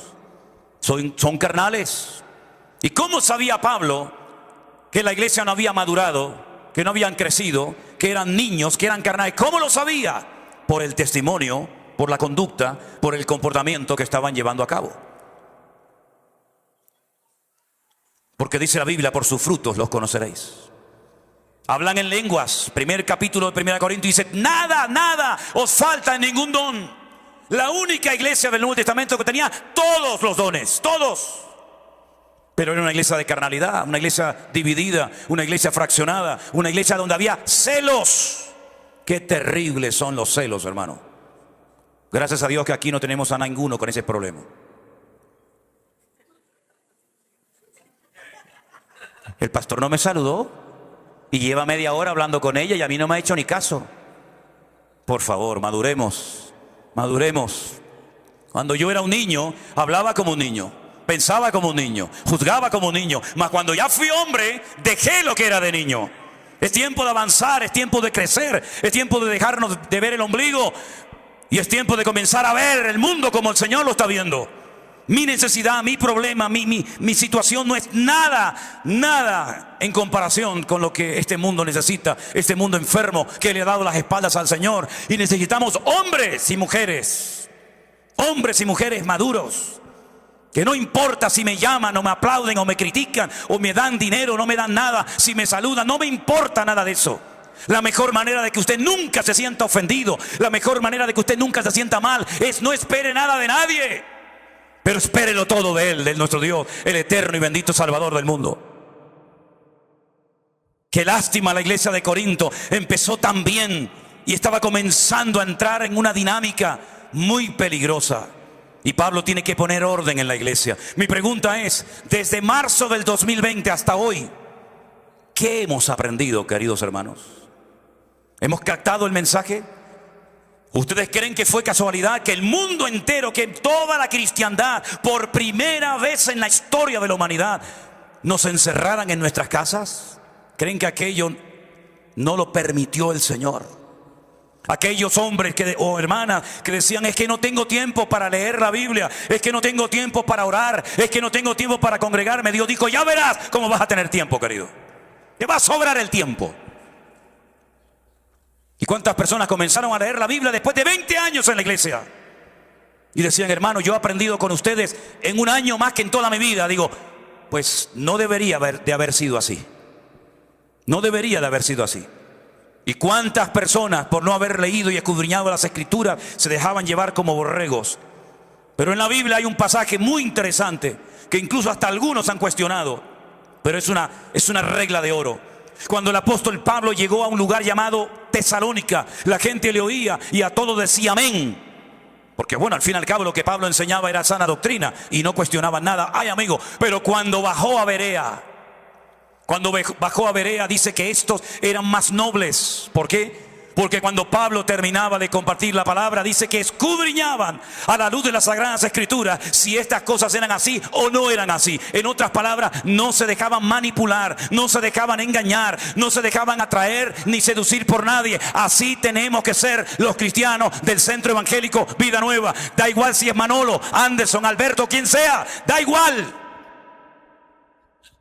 Son carnales. ¿Y cómo sabía Pablo que la iglesia no había madurado, que no habían crecido, que eran niños, que eran carnales? ¿Cómo lo sabía? Por el testimonio, por la conducta, por el comportamiento que estaban llevando a cabo. Porque dice la Biblia, por sus frutos los conoceréis. Hablan en lenguas, primer capítulo de 1 Corintios, dice, nada os falta en ningún don. La única iglesia del Nuevo Testamento que tenía todos los dones, todos. Pero era una iglesia de carnalidad, una iglesia dividida, una iglesia fraccionada, una iglesia donde había celos. Qué terribles son los celos, hermano. Gracias a Dios que aquí no tenemos a ninguno con ese problema. El pastor no me saludó y lleva media hora hablando con ella y a mí no me ha hecho ni caso. Por favor, maduremos, maduremos. Cuando yo era un niño, hablaba como un niño, pensaba como un niño, juzgaba como un niño. Mas cuando ya fui hombre, dejé lo que era de niño. Es tiempo de avanzar, es tiempo de crecer, es tiempo de dejarnos de ver el ombligo y es tiempo de comenzar a ver el mundo como el Señor lo está viendo. Mi necesidad, mi problema, mi situación no es nada en comparación con lo que este mundo necesita. Este mundo enfermo que le ha dado las espaldas al Señor. Y necesitamos hombres y mujeres maduros. Que no importa si me llaman o me aplauden o me critican o me dan dinero o no me dan nada. Si me saludan, no me importa nada de eso. La mejor manera de que usted nunca se sienta ofendido, la mejor manera de que usted nunca se sienta mal, es no espere nada de nadie. Pero espérelo todo de Él, de nuestro Dios, el eterno y bendito Salvador del mundo. Qué lástima, la iglesia de Corinto empezó tan bien y estaba comenzando a entrar en una dinámica muy peligrosa. Y Pablo tiene que poner orden en la iglesia. Mi pregunta es, desde marzo del 2020 hasta hoy, ¿qué hemos aprendido, queridos hermanos? ¿Hemos captado el mensaje? ¿Ustedes creen que fue casualidad que el mundo entero, que toda la cristiandad, por primera vez en la historia de la humanidad, nos encerraran en nuestras casas? ¿Creen que aquello no lo permitió el Señor? Aquellos hombres o hermanas que decían, es que no tengo tiempo para leer la Biblia, es que no tengo tiempo para orar, es que no tengo tiempo para congregarme. Dios dijo, ya verás cómo vas a tener tiempo, querido. Te va a sobrar el tiempo. ¿Y cuántas personas comenzaron a leer la Biblia después de 20 años en la iglesia? Y decían, hermano, yo he aprendido con ustedes en un año más que en toda mi vida. Digo, pues no debería de haber sido así. No debería de haber sido así. ¿Y cuántas personas, por no haber leído y escudriñado las Escrituras, se dejaban llevar como borregos? Pero en la Biblia hay un pasaje muy interesante que incluso hasta algunos han cuestionado, pero es una regla de oro. Cuando el apóstol Pablo llegó a un lugar llamado Tesalónica, la gente le oía y a todo decía amén. Porque bueno, al fin y al cabo lo que Pablo enseñaba era sana doctrina y no cuestionaban nada. Ay, amigo, pero cuando bajó a Berea, dice que estos eran más nobles. ¿Por qué? Porque cuando Pablo terminaba de compartir la palabra, dice que escudriñaban a la luz de las Sagradas Escrituras si estas cosas eran así o no eran así. En otras palabras, no se dejaban manipular, no se dejaban engañar, no se dejaban atraer ni seducir por nadie. Así tenemos que ser los cristianos del Centro Evangélico Vida Nueva. Da igual si es Manolo, Anderson, Alberto, quien sea, da igual.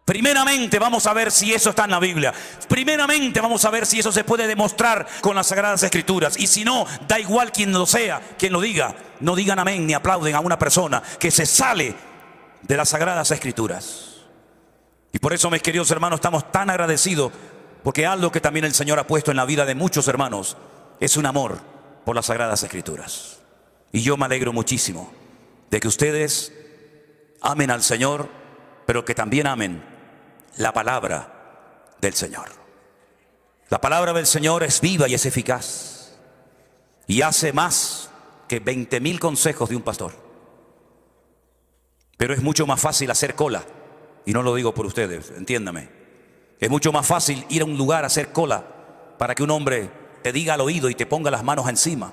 Primeramente vamos a ver si eso está en la Biblia. Primeramente vamos a ver si eso se puede demostrar con las Sagradas Escrituras. Y si no, da igual quien lo sea, quien lo diga. No digan amén ni aplauden a una persona que se sale de las Sagradas Escrituras. Y por eso, mis queridos hermanos, estamos tan agradecidos, porque algo que también el Señor ha puesto en la vida de muchos hermanos es un amor por las Sagradas Escrituras. Y yo me alegro muchísimo de que ustedes amen al Señor, pero que también amen la palabra del Señor. La palabra del Señor es viva y es eficaz y hace más que 20,000 consejos de un pastor. Pero es mucho más fácil hacer cola, y no lo digo por ustedes, entiéndame. Es mucho más fácil ir a un lugar a hacer cola para que un hombre te diga al oído y te ponga las manos encima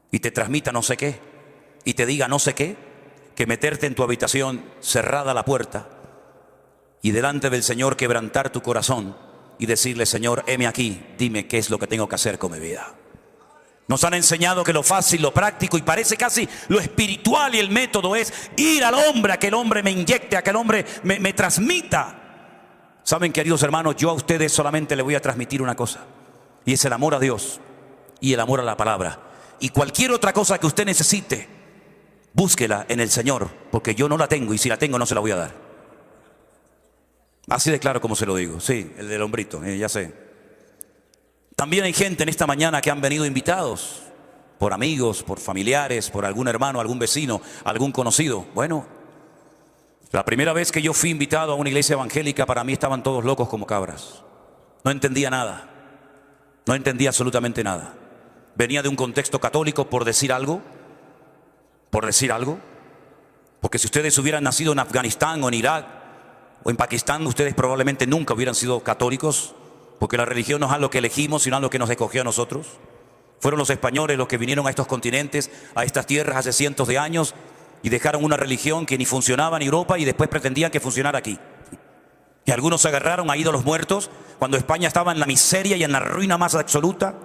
y te transmita no sé qué y te diga no sé qué, que meterte en tu habitación cerrada la puerta y delante del Señor quebrantar tu corazón y decirle, Señor, heme aquí, dime qué es lo que tengo que hacer con mi vida. Nos han enseñado que lo fácil, lo práctico y parece casi lo espiritual y el método es ir al hombre, a que el hombre me inyecte, a que el hombre me transmita. Saben, queridos hermanos, yo a ustedes solamente les voy a transmitir una cosa, y es el amor a Dios y el amor a la palabra. Y cualquier otra cosa que usted necesite, búsquela en el Señor, porque yo no la tengo y si la tengo no se la voy a dar. Así de claro como se lo digo. Sí, el del hombrito, ya sé. También hay gente en esta mañana que han venido invitados por amigos, por familiares, por algún hermano, algún vecino, algún conocido. Bueno, la primera vez que yo fui invitado a una iglesia evangélica, para mí estaban todos locos como cabras. No entendía nada. No entendía absolutamente nada. Venía de un contexto católico, por decir algo. Porque si ustedes hubieran nacido en Afganistán o en Irak o en Pakistán, ustedes probablemente nunca hubieran sido católicos, porque la religión no es algo que elegimos, sino algo que nos escogió a nosotros. Fueron los españoles los que vinieron a estos continentes, a estas tierras hace cientos de años, y dejaron una religión que ni funcionaba en Europa y después pretendían que funcionara aquí. Y algunos se agarraron a ídolos muertos cuando España estaba en la miseria y en la ruina más absoluta,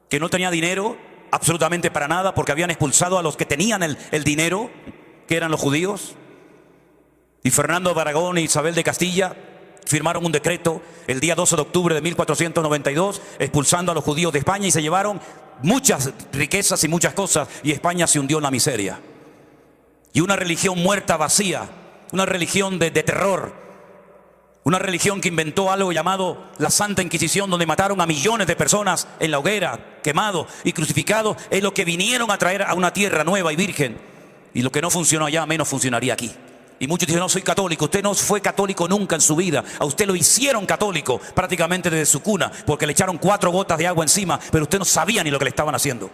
que no tenía dinero absolutamente para nada, porque habían expulsado a los que tenían el dinero, que eran los judíos. Y Fernando de Aragón e Isabel de Castilla firmaron un decreto el día 12 de octubre de 1492, expulsando a los judíos de España, y se llevaron muchas riquezas y muchas cosas, y España se hundió en la miseria. Y una religión muerta, vacía, una religión de terror, una religión que inventó algo llamado la Santa Inquisición, donde mataron a millones de personas en la hoguera, quemados y crucificados, es lo que vinieron a traer a una tierra nueva y virgen. Y lo que no funcionó allá, menos funcionaría aquí. Y muchos dicen, no soy católico. Usted no fue católico nunca en su vida. A usted lo hicieron católico prácticamente desde su cuna, porque le echaron 4 gotas de agua encima, pero usted no sabía ni lo que le estaban haciendo.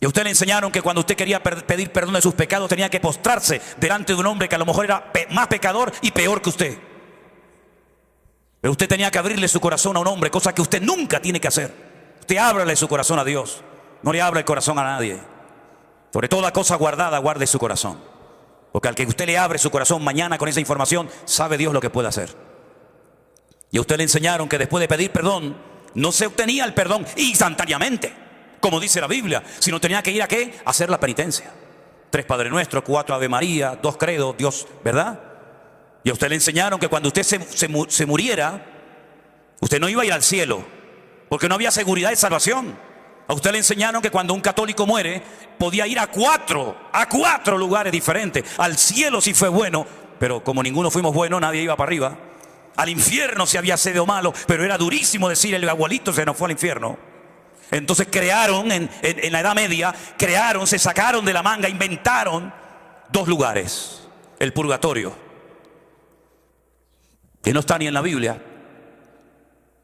Y a usted le enseñaron que cuando usted quería pedir perdón de sus pecados, tenía que postrarse delante de un hombre que a lo mejor era más pecador y peor que usted. Pero usted tenía que abrirle su corazón a un hombre, cosa que usted nunca tiene que hacer. Usted ábrale su corazón a Dios, no le abra el corazón a nadie. Sobre toda cosa guardada, guarde su corazón. Porque al que usted le abre su corazón mañana con esa información, sabe Dios lo que puede hacer. Y a usted le enseñaron que después de pedir perdón, no se obtenía el perdón instantáneamente, como dice la Biblia, sino tenía que ir a ¿qué? A hacer la penitencia. 3 Padre Nuestro, 4 Ave María, 2 Credo, Dios, ¿verdad? Y a usted le enseñaron que cuando usted se muriera, usted no iba a ir al cielo, porque no había seguridad de salvación. A usted le enseñaron que cuando un católico muere, podía ir a cuatro lugares diferentes. Al cielo si fue bueno, pero como ninguno fuimos buenos, nadie iba para arriba. Al infierno si había sido malo, pero era durísimo decir el abuelito se nos fue al infierno. Entonces crearon, en la Edad Media, se sacaron de la manga, inventaron 2 lugares. El purgatorio, que no está ni en la Biblia,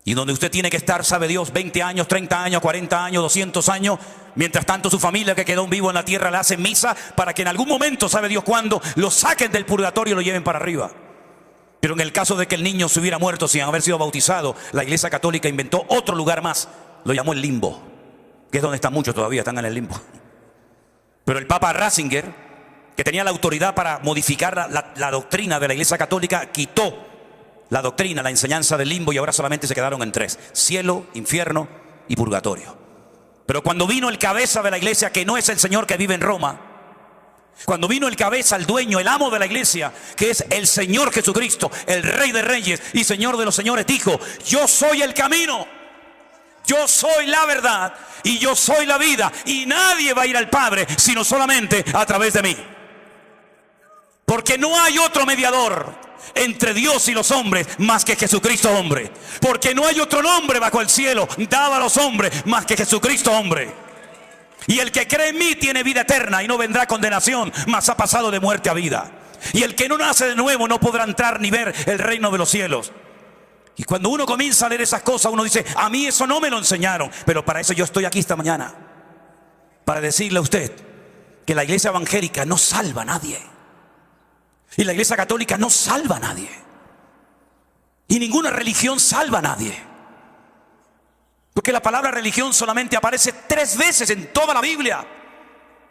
y donde usted tiene que estar, sabe Dios, 20 años, 30 años, 40 años, 200 años. Mientras tanto su familia que quedó vivo en la tierra le hace misa para que en algún momento, sabe Dios cuándo, lo saquen del purgatorio y lo lleven para arriba. Pero en el caso de que el niño se hubiera muerto sin haber sido bautizado, la Iglesia Católica inventó otro lugar más, lo llamó el limbo, que es donde están muchos todavía, están en el limbo. Pero el Papa Ratzinger, que tenía la autoridad para modificar la doctrina de la Iglesia Católica, quitó la doctrina, la enseñanza del limbo, y ahora solamente se quedaron en 3: cielo, infierno y purgatorio. Pero cuando vino el cabeza de la iglesia, que no es el Señor que vive en Roma, cuando vino el cabeza, el dueño, el amo de la iglesia, que es el Señor Jesucristo, el Rey de Reyes y Señor de los Señores, dijo: yo soy el camino, yo soy la verdad y yo soy la vida, y nadie va a ir al Padre sino solamente a través de mí. Porque no hay otro mediador entre Dios y los hombres más que Jesucristo hombre. Porque no hay otro nombre bajo el cielo dado a los hombres más que Jesucristo hombre. Y el que cree en mí tiene vida eterna y no vendrá a condenación, mas ha pasado de muerte a vida. Y el que no nace de nuevo no podrá entrar ni ver el reino de los cielos. Y cuando uno comienza a leer esas cosas, uno dice: a mí eso no me lo enseñaron. Pero para eso yo estoy aquí esta mañana, para decirle a usted que la iglesia evangélica no salva a nadie. Y la Iglesia Católica no salva a nadie. Y ninguna religión salva a nadie. Porque la palabra religión solamente aparece 3 veces en toda la Biblia.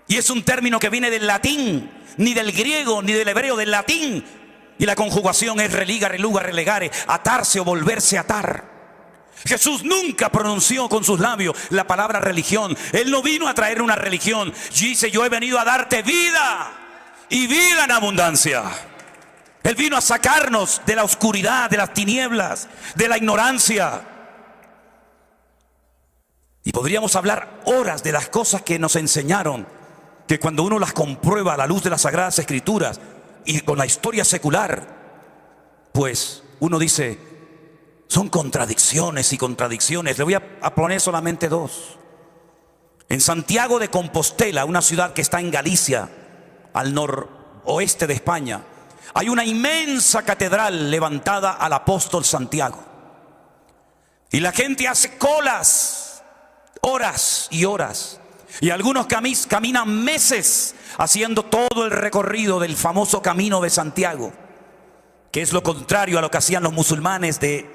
Y es un término que viene del latín, ni del griego, ni del hebreo, del latín. Y la conjugación es religa, reluga, relegare, atarse o volverse a atar. Jesús nunca pronunció con sus labios la palabra religión. Él no vino a traer una religión. Dice: yo he venido a darte vida, y vida en abundancia. Él vino a sacarnos de la oscuridad, de las tinieblas, de la ignorancia. Y podríamos hablar horas de las cosas que nos enseñaron, que cuando uno las comprueba a la luz de las Sagradas Escrituras y con la historia secular, pues uno dice, son contradicciones y contradicciones. Le voy a poner solamente dos. En Santiago de Compostela, una ciudad que está en Galicia, al noroeste de España, hay una inmensa catedral levantada al apóstol Santiago. Y la gente hace colas, horas y horas. Y algunos caminan meses haciendo todo el recorrido del famoso camino de Santiago, que es lo contrario a lo que hacían los musulmanes de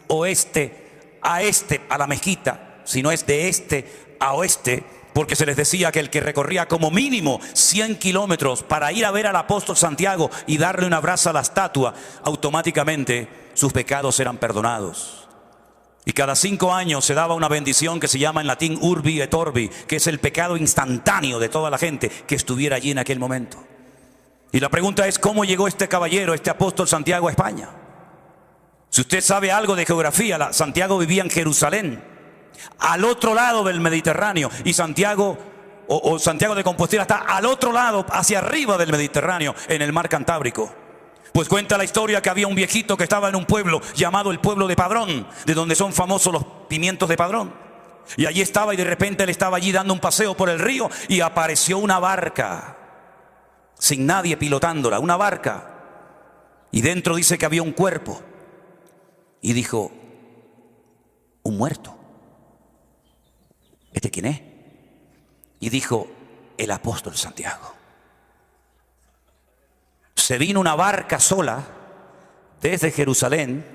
oeste a este a la mezquita, sino es de este a oeste, porque se les decía que el que recorría como mínimo 100 kilómetros para ir a ver al apóstol Santiago y darle un abrazo a la estatua, automáticamente sus pecados eran perdonados. Y cada 5 años se daba una bendición que se llama en latín urbi et orbi, que es el pecado instantáneo de toda la gente que estuviera allí en aquel momento. Y la pregunta es, ¿cómo llegó este caballero, este apóstol Santiago, a España? Si usted sabe algo de geografía, Santiago vivía en Jerusalén, al otro lado del Mediterráneo, y Santiago de Compostela está al otro lado, hacia arriba del Mediterráneo, en el mar Cantábrico. Pues cuenta la historia que había un viejito que estaba en un pueblo llamado el pueblo de Padrón, de donde son famosos los pimientos de Padrón. Y allí estaba, y de repente él estaba allí dando un paseo por el río y apareció una barca, sin nadie pilotándola, una barca. Y dentro dice que había un cuerpo. Y dijo, un muerto. ¿Este quién es? Y dijo, el apóstol Santiago. Se vino una barca sola desde Jerusalén,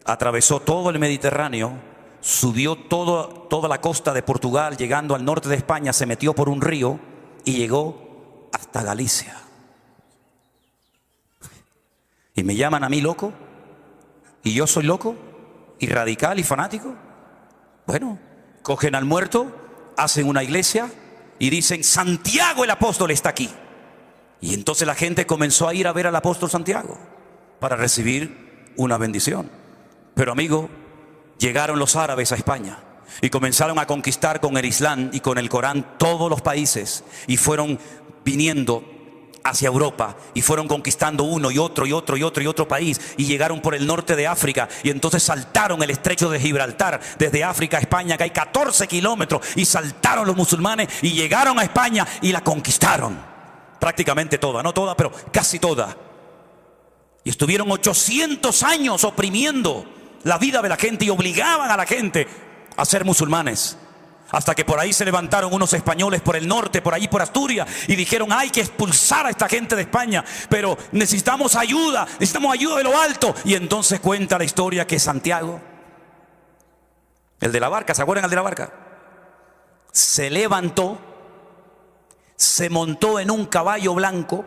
atravesó todo el Mediterráneo, subió toda la costa de Portugal, llegando al norte de España, se metió por un río y llegó hasta Galicia. Y me llaman a mí loco, y yo soy loco, y radical y fanático. Bueno, cogen al muerto, hacen una iglesia y dicen, Santiago el apóstol está aquí. Y entonces la gente comenzó a ir a ver al apóstol Santiago para recibir una bendición. Pero amigo, llegaron los árabes a España y comenzaron a conquistar con el Islam y con el Corán todos los países, y fueron viniendo hacia Europa y fueron conquistando uno y otro y otro y otro y otro país, y llegaron por el norte de África, y entonces saltaron el estrecho de Gibraltar desde África a España, que hay 14 kilómetros, y saltaron los musulmanes y llegaron a España y la conquistaron prácticamente toda, no toda, pero casi toda. Y estuvieron 800 años oprimiendo la vida de la gente y obligaban a la gente a ser musulmanes. Hasta que por ahí se levantaron unos españoles por el norte, por allí por Asturias, y dijeron, hay que expulsar a esta gente de España, pero necesitamos ayuda de lo alto. Y entonces cuenta la historia que Santiago, el de la barca, ¿se acuerdan el de la barca? Se levantó, se montó en un caballo blanco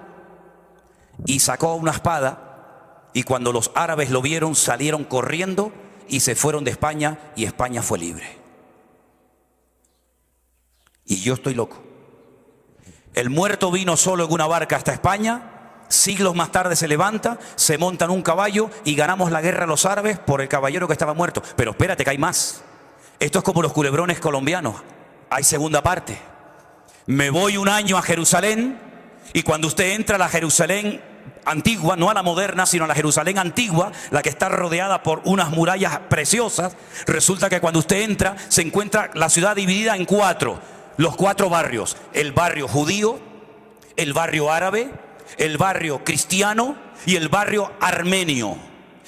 y sacó una espada, y cuando los árabes lo vieron salieron corriendo y se fueron de España, y España fue libre. Y yo estoy loco. El muerto vino solo en una barca hasta España, siglos más tarde se levanta, se monta en un caballo y ganamos la guerra a los árabes por el caballero que estaba muerto. Pero espérate, que hay más. Esto es como los culebrones colombianos, hay segunda parte. Me voy un año a Jerusalén, y cuando usted entra a la Jerusalén antigua, no a la moderna, sino a la Jerusalén antigua, la que está rodeada por unas murallas preciosas, resulta que cuando usted entra se encuentra la ciudad dividida en 4. Los 4 barrios: el barrio judío, el barrio árabe, el barrio cristiano y el barrio armenio.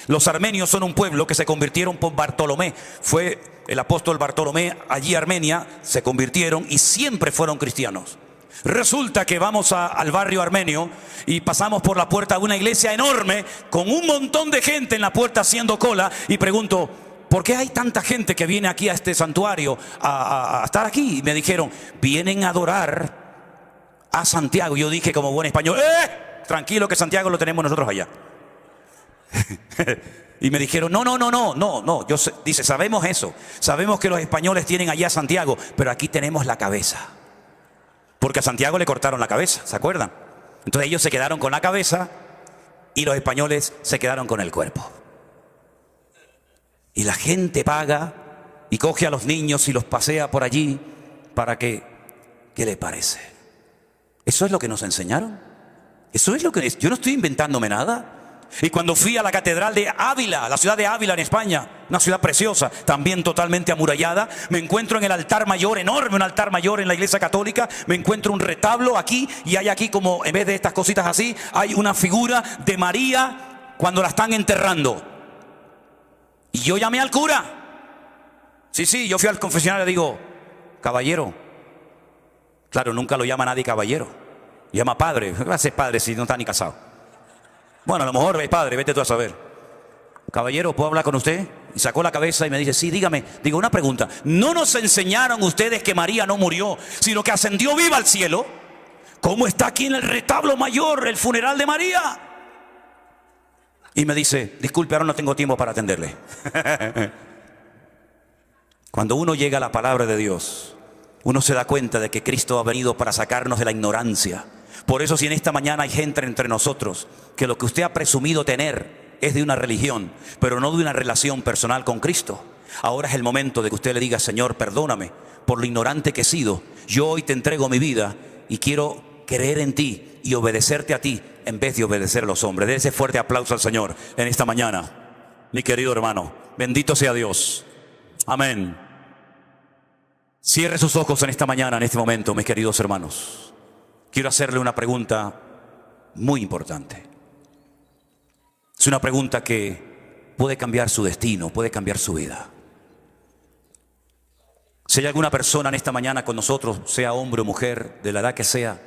Los armenios son un pueblo que se convirtieron por Bartolomé. Fue el apóstol Bartolomé allí a Armenia, se convirtieron y siempre fueron cristianos. Resulta que vamos al barrio armenio y pasamos por la puerta de una iglesia enorme con un montón de gente en la puerta haciendo cola, y pregunto, ¿por qué hay tanta gente que viene aquí a este santuario a estar aquí? Y me dijeron, vienen a adorar a Santiago. Y yo dije como buen español, tranquilo, que Santiago lo tenemos nosotros allá. Y me dijeron, no. Dice, sabemos eso, sabemos que los españoles tienen allá a Santiago, pero aquí tenemos la cabeza. Porque a Santiago le cortaron la cabeza, ¿se acuerdan? Entonces ellos se quedaron con la cabeza y los españoles se quedaron con el cuerpo. Y la gente paga y coge a los niños y los pasea por allí para que, ¿qué le parece? ¿Eso es lo que nos enseñaron? ¿Eso es lo que es? Yo no estoy inventándome nada. Y cuando fui a la catedral de Ávila, la ciudad de Ávila en España, una ciudad preciosa, también totalmente amurallada, me encuentro en el altar mayor, enorme, un altar mayor en la iglesia católica, me encuentro un retablo aquí, y hay aquí, como en vez de estas cositas así, hay una figura de María cuando la están enterrando. Y yo llamé al cura. Sí, yo fui al confesionario y le digo: caballero. Claro, nunca lo llama nadie caballero, llama padre. ¿Qué va a ser padre si no está ni casado? Bueno, a lo mejor es padre, vete tú a saber. Caballero, ¿puedo hablar con usted? Y sacó la cabeza y me dice: sí, dígame. Digo, una pregunta. ¿No nos enseñaron ustedes que María no murió, sino que ascendió viva al cielo? ¿Cómo está aquí en el retablo mayor el funeral de María? Y me dice: disculpe, ahora no tengo tiempo para atenderle. Cuando uno llega a la palabra de Dios, uno se da cuenta de que Cristo ha venido para sacarnos de la ignorancia. Por eso, si en esta mañana hay gente entre nosotros que lo que usted ha presumido tener es de una religión, pero no de una relación personal con Cristo, ahora es el momento de que usted le diga: Señor, perdóname por lo ignorante que he sido. Yo hoy te entrego mi vida y quiero creer en ti y obedecerte a ti en vez de obedecer a los hombres. Dé ese fuerte aplauso al Señor en esta mañana, mi querido hermano. Bendito sea Dios. Amén. Cierre sus ojos en esta mañana, en este momento, mis queridos hermanos. Quiero hacerle una pregunta muy importante. Es una pregunta que puede cambiar su destino, puede cambiar su vida. Si hay alguna persona en esta mañana con nosotros, sea hombre o mujer, de la edad que sea,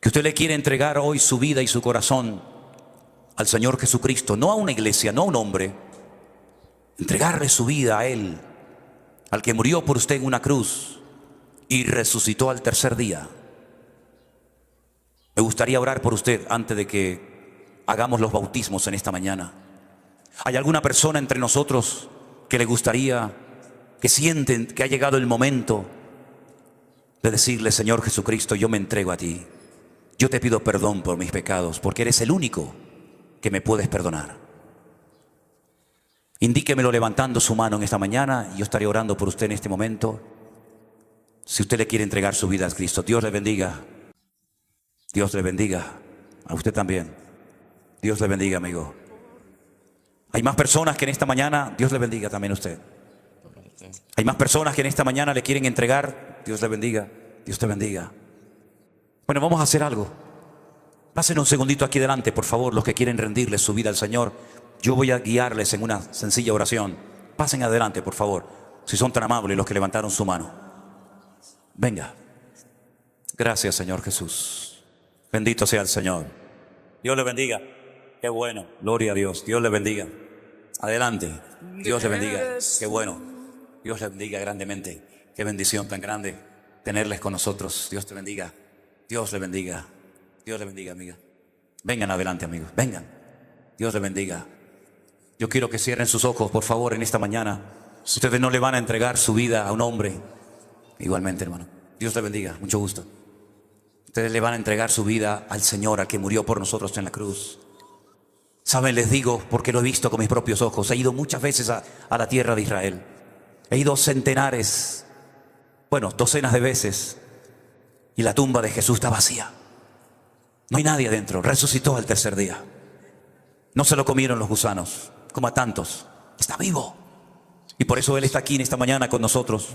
que usted le quiere entregar hoy su vida y su corazón al Señor Jesucristo, no a una iglesia, no a un hombre, entregarle su vida a Él, al que murió por usted en una cruz y resucitó al tercer día. Me gustaría orar por usted antes de que hagamos los bautismos en esta mañana. ¿Hay alguna persona entre nosotros que le gustaría, que sienten que ha llegado el momento de decirle: Señor Jesucristo, yo me entrego a ti? Yo te pido perdón por mis pecados, porque eres el único que me puedes perdonar. Indíquemelo levantando su mano en esta mañana y yo estaré orando por usted en este momento. Si usted le quiere entregar su vida a Cristo, Dios le bendiga. Dios le bendiga. A usted también. Dios le bendiga, amigo. Hay más personas que en esta mañana, Dios le bendiga también a usted. Hay más personas que en esta mañana le quieren entregar. Dios le bendiga. Dios te bendiga. Bueno, vamos a hacer algo. Pasen un segundito aquí delante, por favor, los que quieren rendirles su vida al Señor. Yo voy a guiarles en una sencilla oración. Pasen adelante, por favor, si son tan amables los que levantaron su mano. Venga. Gracias, Señor Jesús. Bendito sea el Señor. Dios le bendiga. Qué bueno. Gloria a Dios. Dios le bendiga. Adelante. Dios le bendiga. Qué bueno. Dios le bendiga grandemente. Qué bendición tan grande tenerles con nosotros. Dios te bendiga. Dios le bendiga. Dios le bendiga, amiga. Vengan adelante, amigos. Vengan. Dios le bendiga. Yo quiero que cierren sus ojos, por favor, en esta mañana. Ustedes no le van a entregar su vida a un hombre. Igualmente, hermano. Dios le bendiga. Mucho gusto. Ustedes le van a entregar su vida al Señor, al que murió por nosotros en la cruz. Saben, les digo, porque lo he visto con mis propios ojos. He ido muchas veces a la tierra de Israel. He ido centenares, docenas de veces. Y la tumba de Jesús está vacía. No hay nadie adentro. Resucitó al tercer día. No se lo comieron los gusanos, como a tantos. Está vivo. Y por eso Él está aquí en esta mañana con nosotros.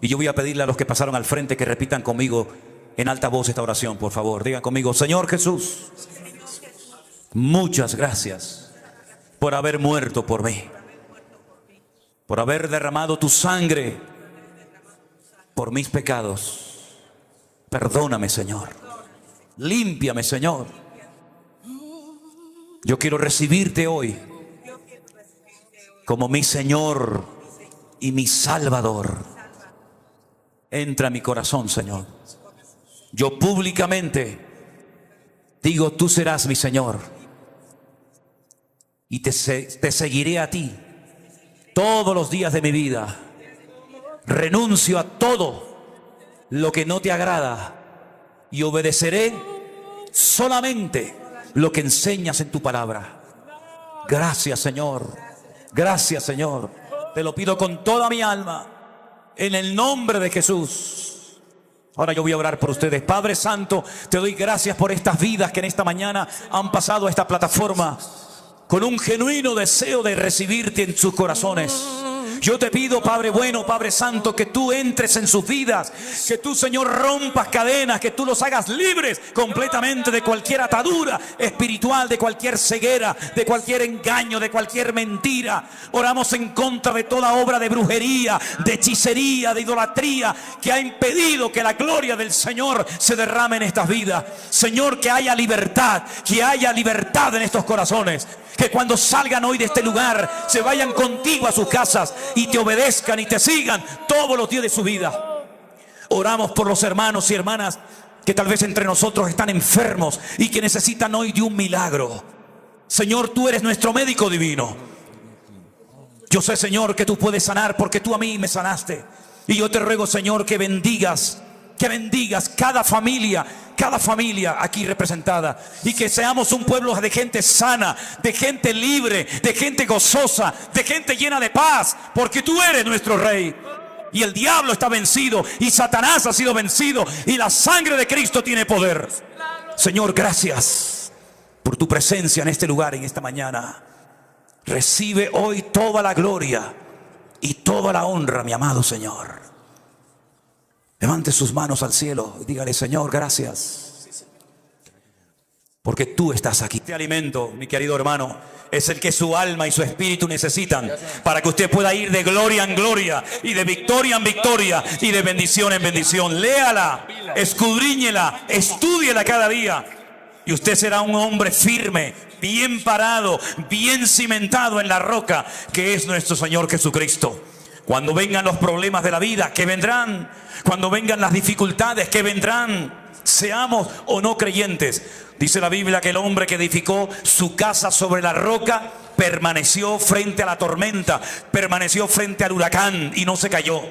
Y yo voy a pedirle a los que pasaron al frente que repitan conmigo en alta voz esta oración, por favor. Digan conmigo: Señor Jesús, muchas gracias por haber muerto por mí, por haber derramado tu sangre por mis pecados. Perdóname, Señor. Límpiame, Señor. Yo quiero recibirte hoy como mi Señor y mi Salvador. Entra a mi corazón, Señor. Yo públicamente digo: tú serás mi Señor y te seguiré a ti todos los días de mi vida. Renuncio a todo lo que no te agrada y obedeceré solamente lo que enseñas en tu palabra. Gracias, Señor. Gracias, Señor. Te lo pido con toda mi alma, en el nombre de Jesús. Ahora yo voy a orar por ustedes. Padre Santo, te doy gracias por estas vidas que en esta mañana han pasado a esta plataforma con un genuino deseo de recibirte en sus corazones. Yo te pido, Padre bueno, Padre Santo, que tú entres en sus vidas, que tú, Señor, rompas cadenas, que tú los hagas libres completamente de cualquier atadura espiritual, de cualquier ceguera, de cualquier engaño, de cualquier mentira. Oramos en contra de toda obra de brujería, de hechicería, de idolatría, que ha impedido que la gloria del Señor se derrame en estas vidas. Señor, que haya libertad en estos corazones. Que cuando salgan hoy de este lugar se vayan contigo a sus casas y te obedezcan y te sigan todos los días de su vida. Oramos por los hermanos y hermanas que tal vez entre nosotros están enfermos y que necesitan hoy de un milagro. Señor, tú eres nuestro médico divino. Yo sé, Señor, que tú puedes sanar porque tú a mí me sanaste. Y yo te ruego, Señor, que bendigas cada familia aquí representada, y que seamos un pueblo de gente sana, de gente libre, de gente gozosa, de gente llena de paz, porque tú eres nuestro Rey. Y el diablo está vencido, y Satanás ha sido vencido, y la sangre de Cristo tiene poder. Señor, gracias por tu presencia en este lugar, en esta mañana. Recibe hoy toda la gloria y toda la honra, mi amado Señor. Levante sus manos al cielo y dígale: Señor, gracias, porque tú estás aquí. Este alimento, mi querido hermano, es el que su alma y su espíritu necesitan para que usted pueda ir de gloria en gloria y de victoria en victoria y de bendición en bendición. Léala, escudriñela, estúdiela cada día, y usted será un hombre firme, bien parado, bien cimentado en la roca que es nuestro Señor Jesucristo. Cuando vengan los problemas de la vida, que vendrán, cuando vengan las dificultades, que vendrán, seamos o no creyentes, dice la Biblia que el hombre que edificó su casa sobre la roca permaneció frente a la tormenta, permaneció frente al huracán y no se cayó.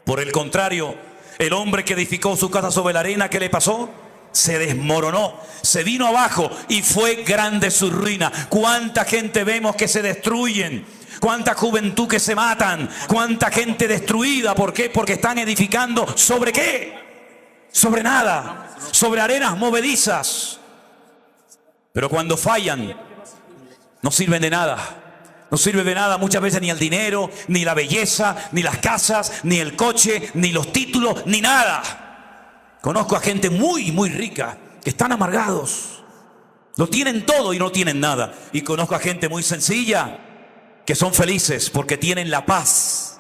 Por el contrario, el hombre que edificó su casa sobre la arena, ¿qué le pasó? Se desmoronó, se vino abajo y fue grande su ruina. ¿Cuánta gente vemos que se destruyen? ¿Cuánta juventud que se matan? ¿Cuánta gente destruida? ¿Por qué? Porque están edificando ¿sobre qué? Sobre nada, sobre arenas movedizas. Pero cuando fallan, no sirven de nada. No sirve de nada muchas veces ni el dinero, ni la belleza, ni las casas, ni el coche, ni los títulos, ni nada. Conozco a gente muy, muy rica que están amargados. Lo tienen todo y no tienen nada. Y conozco a gente muy sencilla que son felices porque tienen la paz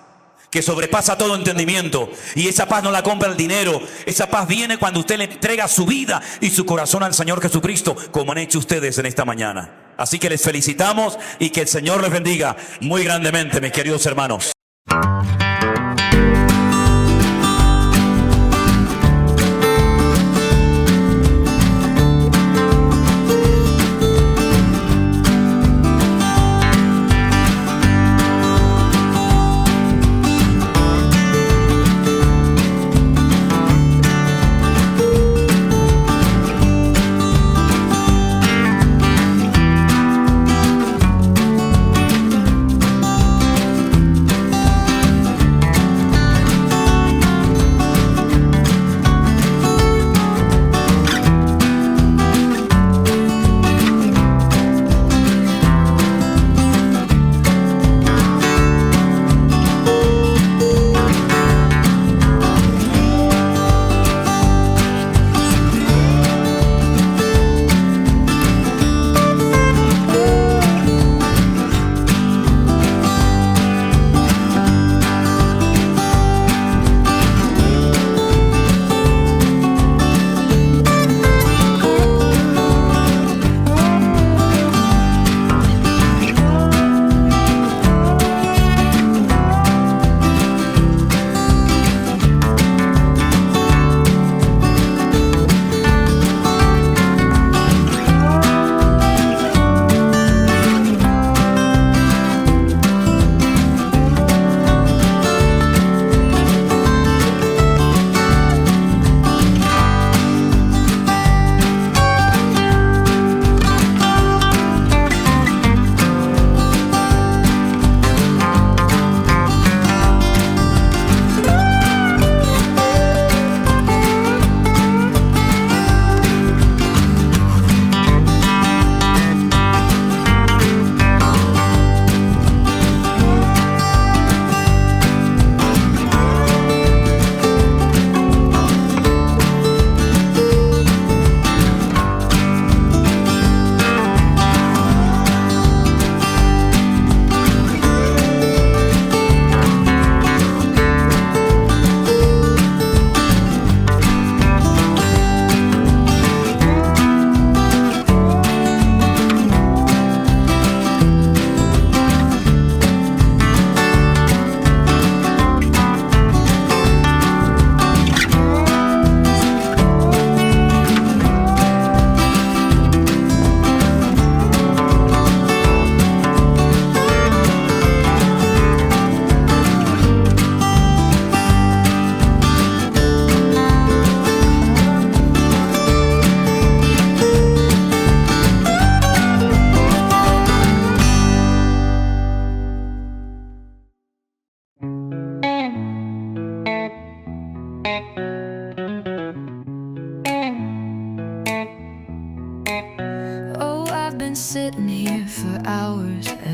que sobrepasa todo entendimiento. Y esa paz no la compra el dinero. Esa paz viene cuando usted le entrega su vida y su corazón al Señor Jesucristo, como han hecho ustedes en esta mañana. Así que les felicitamos y que el Señor les bendiga muy grandemente, mis queridos hermanos.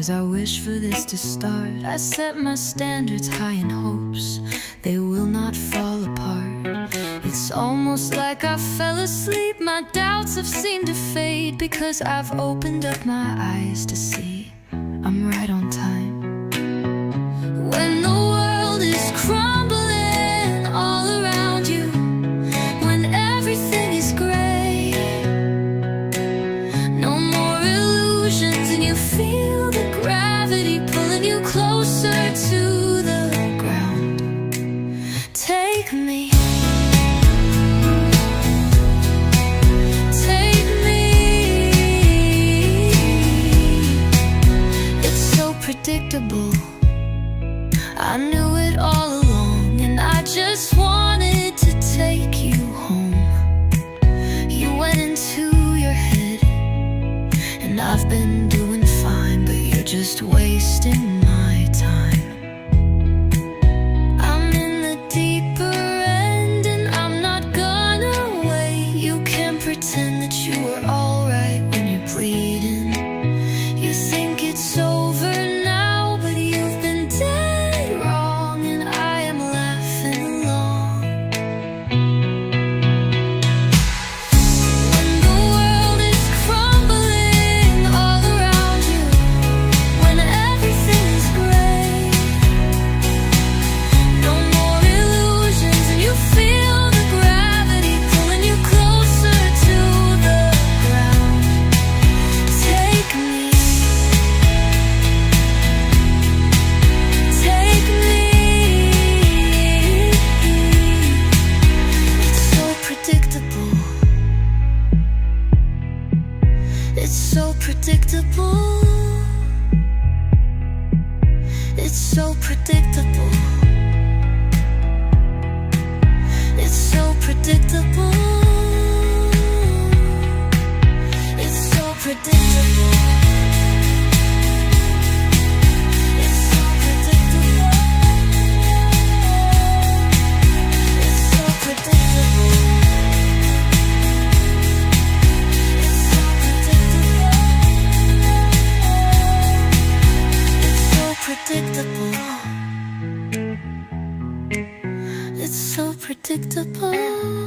as I wish for this to start. I set my standards high in hopes they will not fall apart. It's almost like I fell asleep. My doubts have seemed to fade because I've opened up my eyes to see I'm right on time. When the world is crumbling all around you, when everything is gray, no more illusions, and you feel the gravity pulling you closer to the ground. Take me. Take me. It's so predictable. I knew it all along, and I just wanted to take you home. You went into your head, and I've been doing fine, but you're just wasting my time. I'm in the deeper end, and I'm not gonna wait. You can't pretend that you were alright when you're bleeding. You think it's over now, but you've been dead wrong, and I am laughing along. When the world is crumbling all around you, when everything is gray, no more illusions, and you feel the gravity pulling you closer to the ground. Take me. Take me. It's so predictable. It's so predictable. It's so predictable. It's so predictable. It's so predictable. It's so predictable. It's so predictable. It's so predictable. It's so predictable. It's so predictable.